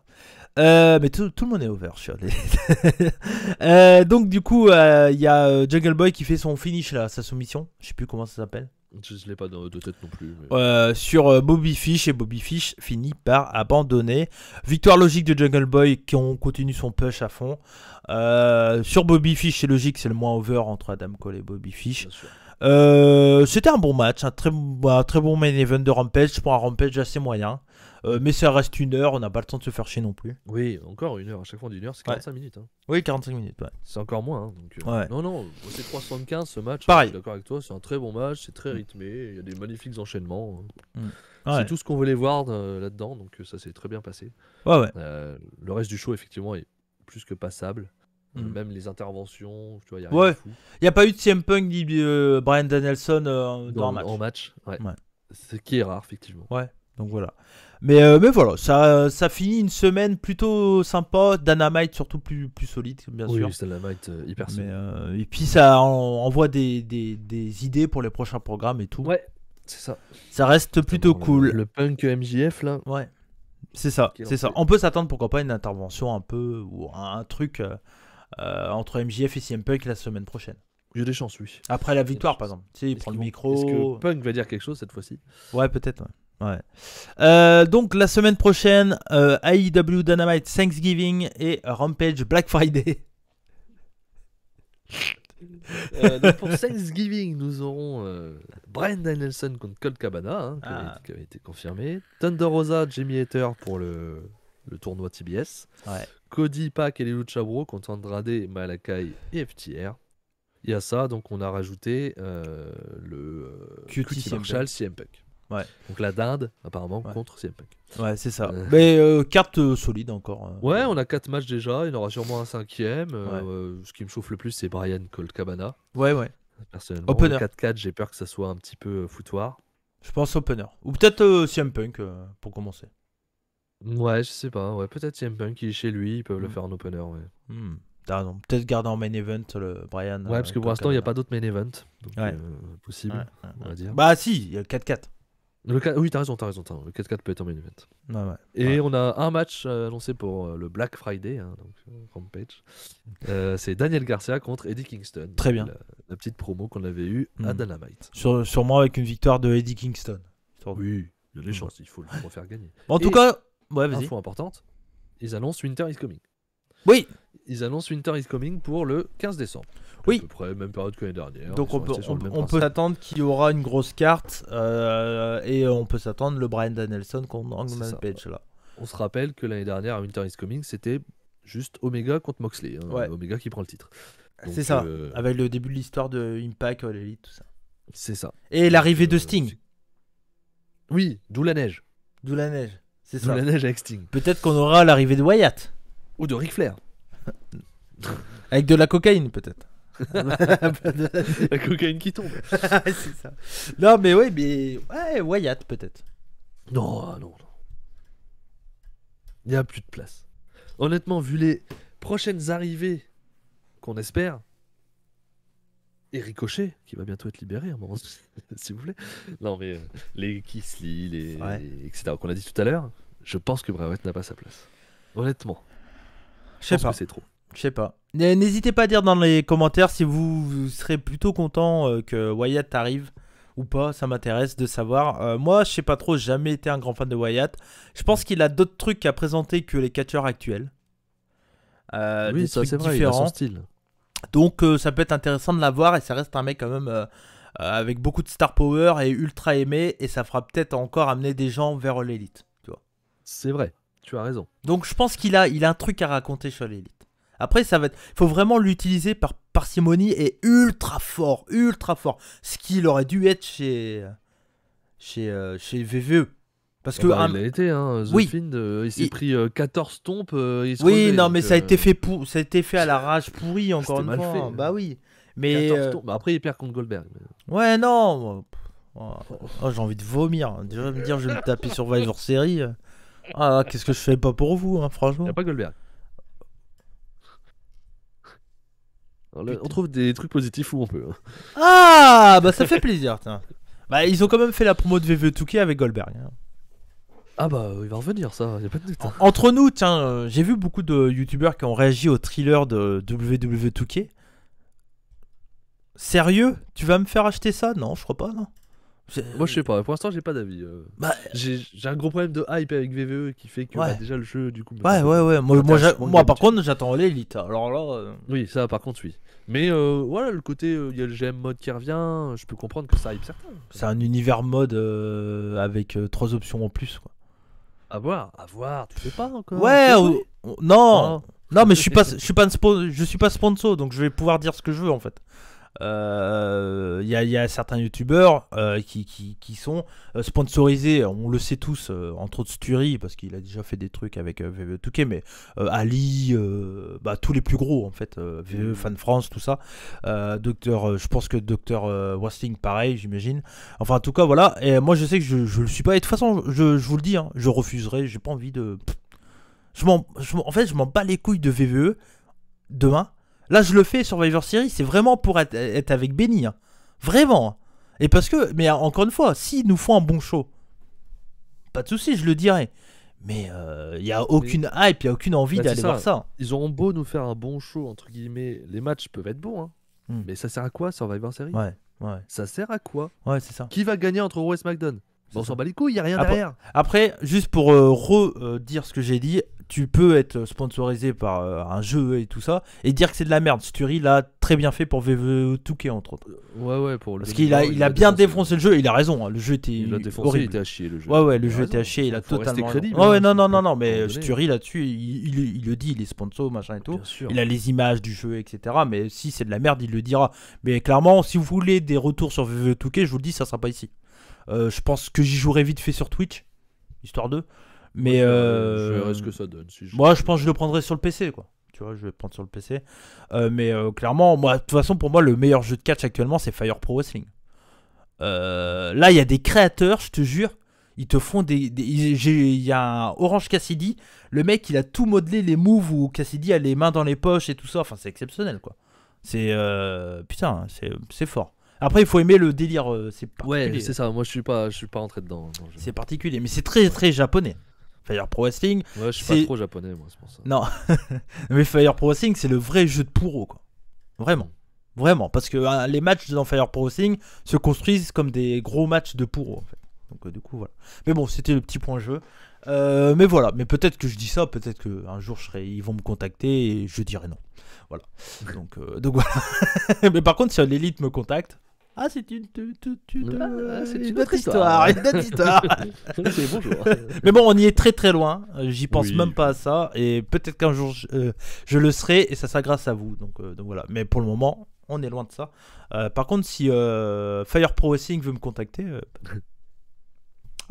Mais tout le monde est over sur les... Donc du coup, il y a Jungle Boy qui fait son finish là, sa soumission. Je sais plus comment ça s'appelle. Je l'ai pas de tête non plus. Mais... Sur Bobby Fish, et Bobby Fish finit par abandonner. Victoire logique de Jungle Boy qui continue son push à fond. Sur Bobby Fish, c'est logique, c'est le moins over entre Adam Cole et Bobby Fish. Bien sûr. C'était un bon match, un très bon main event de Rampage pour un Rampage assez moyen. Mais ça reste 1 heure, on n'a pas le temps de se faire chier non plus. Oui, encore 1 heure. À chaque fois, d'1 heure, c'est 45 minutes. Hein. Oui, 45 minutes, ouais. C'est encore moins. Hein, donc, Ouais. Non, c'est 3,75 ce match. Pareil. Je suis d'accord avec toi, c'est un très bon match, c'est très rythmé. Il y a des magnifiques enchaînements. Ouais. C'est tout ce qu'on voulait voir là-dedans, donc ça s'est très bien passé. Ouais. Le reste du show, effectivement, est plus que passable. Même les interventions, tu vois, il y a rien Ouais. de fou. Il n'y a pas eu de CM Punk ni Bryan Danielson dans un match. En match, ouais. Ouais. Ce qui est rare, effectivement. Ouais, donc voilà. Mais voilà, ça finit une semaine plutôt sympa. Dynamite surtout plus solide, bien sûr. Oui, c'est la night hyper solide. Et puis ça envoie des idées pour les prochains programmes et tout. Ouais, c'est ça. Ça reste plutôt cool. Le Punk MJF, là. Ouais, c'est ça. Quel C'est ça. enfer. On peut s'attendre pourquoi pas à une intervention un peu ou un truc entre MJF et CM Punk la semaine prochaine. Il y a des chances, oui. Après la victoire, des par exemple. Tu sais, il Est-ce prend le qu'ils micro. Est-ce que Punk va dire quelque chose cette fois-ci? Ouais, peut-être. Ouais. Donc la semaine prochaine, AEW Dynamite Thanksgiving et Rampage Black Friday. Donc pour Thanksgiving, nous aurons Bryan Danielson contre Colt Cabana, hein, qui avait été confirmé. Thunder Rosa, Jamie Hater pour le tournoi TBS. Ouais. Cody, Pac et les Lucha Bros contre Andrade, Malakai et FTR. Et à ça, donc on a rajouté le QT QT Marshall CM Punk. Ouais. Donc la dinde, apparemment, Ouais. contre CM Punk. Ouais, c'est ça. Mais carte solide encore. Ouais, on a 4 matchs déjà, il y en aura sûrement un 5e. Ouais. Ce qui me chauffe le plus, c'est Bryan Colt Cabana. Ouais. Personnellement, Opener. le 4-4, j'ai peur que ça soit un petit peu foutoir. Je pense opener. Ou peut-être CM Punk pour commencer. Ouais, je sais pas. Ouais, peut-être CM Punk qui est chez lui, ils peuvent le faire en opener. Ouais, T'as raison. Peut-être garder en main event le Brian. ouais parce que pour Colt l'instant, il n'y a pas Cabana. d'autres main events. Donc, Ouais. possible, Ouais. on va dire. Bah si, il y a le 4-4. Oui, t'as raison. Le 4-4 peut être en main event. Ouais. Et on a un match annoncé pour le Black Friday, hein, donc Rampage. C'est Daniel Garcia contre Eddie Kingston. Très bien. La petite promo qu'on avait eue à Dynamite. Sûrement avec une victoire de Eddie Kingston. Oui, il y a des chances, il faut le refaire gagner. En tout Et- cas, ouais, vas-y. Info importante, ils annoncent Winter is Coming. Oui. Ils annoncent Winter is Coming pour le 15 décembre. Donc, Oui. à peu près même période que l'année dernière. Donc Ils on sont peut, restés sur le même on peut principe. s'attendre qu'il y aura une grosse carte et on peut s'attendre le Bryan Danielson contre C'est Hangman ça. Page là. On se rappelle que l'année dernière à Winter is Coming, c'était juste Omega contre Moxley. Hein, Ouais. Omega qui prend le titre. Donc, C'est ça. Avec le début de l'histoire de Impact, All Elite, tout ça. C'est ça. Et l'arrivée de Sting. Oui, d'où la neige. D'où la neige. C'est D'où ça. la neige avec Sting. Peut-être qu'on aura l'arrivée de Wyatt. Ou de Ric Flair. Avec de la cocaïne peut-être. La cocaïne qui tombe. C'est ça. Non mais ouais, Wyatt peut-être. Non. Il n'y a plus de place. Honnêtement, vu les prochaines arrivées qu'on espère, et Ricochet, qui va bientôt être libéré, à un moment, s'il vous plaît. Non, mais les Keith Lee, etc., qu'on a dit tout à l'heure, je pense que Bray Wyatt n'a pas sa place. Honnêtement. Je sais pense pas. que c'est trop. Je sais pas. N'hésitez pas à dire dans les commentaires si vous serez plutôt content que Wyatt arrive ou pas. Ça m'intéresse de savoir. Moi, je sais pas trop. J'ai jamais été un grand fan de Wyatt. Je pense qu'il a d'autres trucs à présenter que les catcheurs actuels. Oui, des ça trucs c'est vrai, il a son différents. style. Donc ça peut être intéressant de l'avoir et ça reste un mec quand même avec beaucoup de star power et ultra aimé et ça fera peut-être encore amener des gens vers l'élite. Tu vois. C'est vrai, tu as raison. Donc je pense qu'il a un truc à raconter sur l'élite. Après, faut vraiment l'utiliser par parcimonie et ultra fort. Ce qu'il aurait dû être chez VVE. Parce que il a été, hein, The oui. Fiend, il s'est pris 14 tompes. Il se oui, relevait, non, donc, mais ça a été fait à la rage pourrie encore C'était une mal fois. fait. Bah oui. Mais 14 tompes. Bah, après, il perd contre Goldberg. ouais, non. Oh, j'ai envie de vomir. Déjà me dire je vais me taper Survivor Series. Ah, qu'est-ce que je fais pas pour vous, hein, franchement. Y a pas Goldberg. On trouve des trucs positifs où on peut. Ah, bah ça fait plaisir, tiens. Bah ils ont quand même fait la promo de VV 2K avec Goldberg. Hein. Ah bah il va revenir ça, y a pas de doute. Entre nous, tiens, j'ai vu beaucoup de youtubeurs qui ont réagi au thriller de WWE 2K. Sérieux? Tu vas me faire acheter ça? Non, je crois pas, non. Moi je sais pas, pour l'instant j'ai pas d'avis. Bah, j'ai un gros problème de hype avec VVE qui fait que Ouais. bah, déjà le jeu du coup. ouais. Moi par contre, j'attends l'élite. Alors là. Oui, ça par contre oui. Mais voilà, le côté, il y a le GM mode qui revient, je peux comprendre que ça hype certains. C'est un univers mode avec 3 options en plus, quoi. À voir, tu sais pas encore. Ouais, non. Ah. Non, mais je suis pas sponsor, donc je vais pouvoir dire ce que je veux en fait. Il y a certains youtubeurs qui sont sponsorisés, on le sait tous, entre autres Sturi parce qu'il a déjà fait des trucs avec VVE 2K, mais Ali, tous les plus gros en fait, VVE Fan France, tout ça. Je pense que Dr Wasting pareil, j'imagine. Enfin en tout cas voilà, et moi je sais que je le suis pas, et de toute façon je vous le dis, hein, je refuserai, j'ai pas envie de... En fait je m'en bats les couilles de VVE demain. Là, je le fais Survivor Series, c'est vraiment pour être avec Benny. Hein. Vraiment. Et parce que, mais encore une fois, s'ils nous font un bon show, pas de soucis, je le dirai. Mais il n'y a aucune hype, il n'y a aucune envie d'aller voir ça. Ils auront beau nous faire un bon show, entre guillemets, les matchs peuvent être bons. Hein. Mais ça sert à quoi Survivor Series? Ouais. Ça sert à quoi? Ouais, c'est ça. Qui va gagner entre Raw et SmackDown? On s'en bat les couilles, il n'y a rien derrière. Après, juste pour redire ce que j'ai dit, tu peux être sponsorisé par un jeu et tout ça, et dire que c'est de la merde. Sturi l'a très bien fait pour VVE 2K, entre autres. Ouais, pour le parce qu'il a bien défoncé le jeu, et il a raison, hein, le jeu était horrible. Il était à chier, le jeu. Ouais, le jeu était à chier, il a totalement... crédible, ouais, non, mais Sturi là-dessus, il le dit, il est sponsor, machin et tout. Il a les images du jeu, etc. Mais si c'est de la merde, il le dira. Mais clairement, si vous voulez des retours sur VVE 2K, je vous le dis, ça sera pas ici. Je pense que j'y jouerai vite fait sur Twitch, histoire de. Mais je verrai ce que ça donne. Moi, je pense que je le prendrai sur le PC, quoi. Tu vois, je vais le prendre sur le PC. Mais clairement, moi, de toute façon, pour moi, le meilleur jeu de catch actuellement, c'est Fire Pro Wrestling. Là, il y a des créateurs, je te jure, ils te font il y a un Orange Cassidy, le mec, il a tout modelé, les moves où Cassidy a les mains dans les poches et tout ça. Enfin, c'est exceptionnel, quoi. C'est putain, c'est fort. Après, il faut aimer le délire, c'est particulier. Ouais, c'est ça. Moi, je suis pas rentré dedans. C'est particulier, mais c'est très très japonais. Fire Pro Wrestling. Ouais, je suis pas trop japonais, moi, c'est pour ça. Non, mais Fire Pro Wrestling, c'est le vrai jeu de Puro, quoi. Vraiment, parce que les matchs dans Fire Pro Wrestling se construisent comme des gros matchs de Puro, en fait. Donc du coup, voilà. Mais bon, c'était le petit point jeu. Mais voilà, mais peut-être que je dis ça, peut-être qu'un jour ils vont me contacter et je dirai non. Voilà. Donc voilà. Mais par contre, si l'élite me contacte, c'est une autre histoire. C'est bonjour. Mais bon, on y est très très loin. J'y pense même pas à ça. Et peut-être qu'un jour je le serai, et ça sera grâce à vous. Donc voilà. Mais pour le moment, on est loin de ça. Par contre, si Fire Pro Wrestling veut me contacter,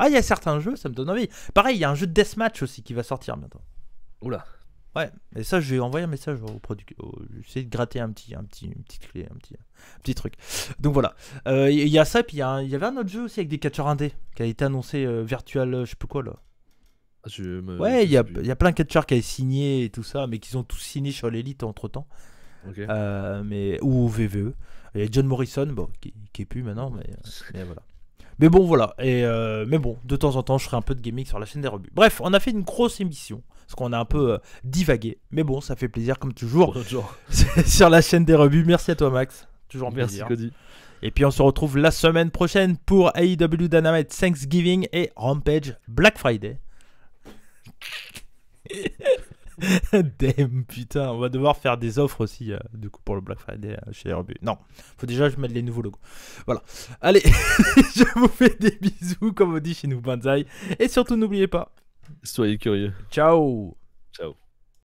il y a certains jeux, ça me donne envie. Pareil, il y a un jeu de deathmatch aussi qui va sortir bientôt. Oula. Ouais, et ça, je vais envoyer un message au producteur. J'essaie de gratter une petite clé, un petit truc. Donc voilà. Il y a ça, puis il y avait un autre jeu aussi avec des catcheurs indés qui a été annoncé Virtual, je sais plus quoi là. Ouais, il y a plein de catcheurs qui avaient signé et tout ça, mais qui ont tous signé sur l'élite entre temps. Okay. Ou VVE. Il y a John Morrison, qui est plus maintenant, mais voilà. Mais bon, voilà. Mais bon, de temps en temps, je ferai un peu de gaming sur la chaîne des rebuts. Bref, on a fait une grosse émission. Parce qu'on a un peu divagué. Mais bon, ça fait plaisir comme toujours. Sur la chaîne des rebuts. Merci à toi, Max. Toujours un plaisir. Merci, Cody. Et puis on se retrouve la semaine prochaine pour AEW Dynamite Thanksgiving et Rampage Black Friday. Damn, putain, on va devoir faire des offres aussi du coup pour le Black Friday chez les rebuts. Non, faut déjà que je mette les nouveaux logos. Voilà. Allez, je vous fais des bisous comme on dit chez nous Banzai. Et surtout n'oubliez pas, soyez curieux. Ciao.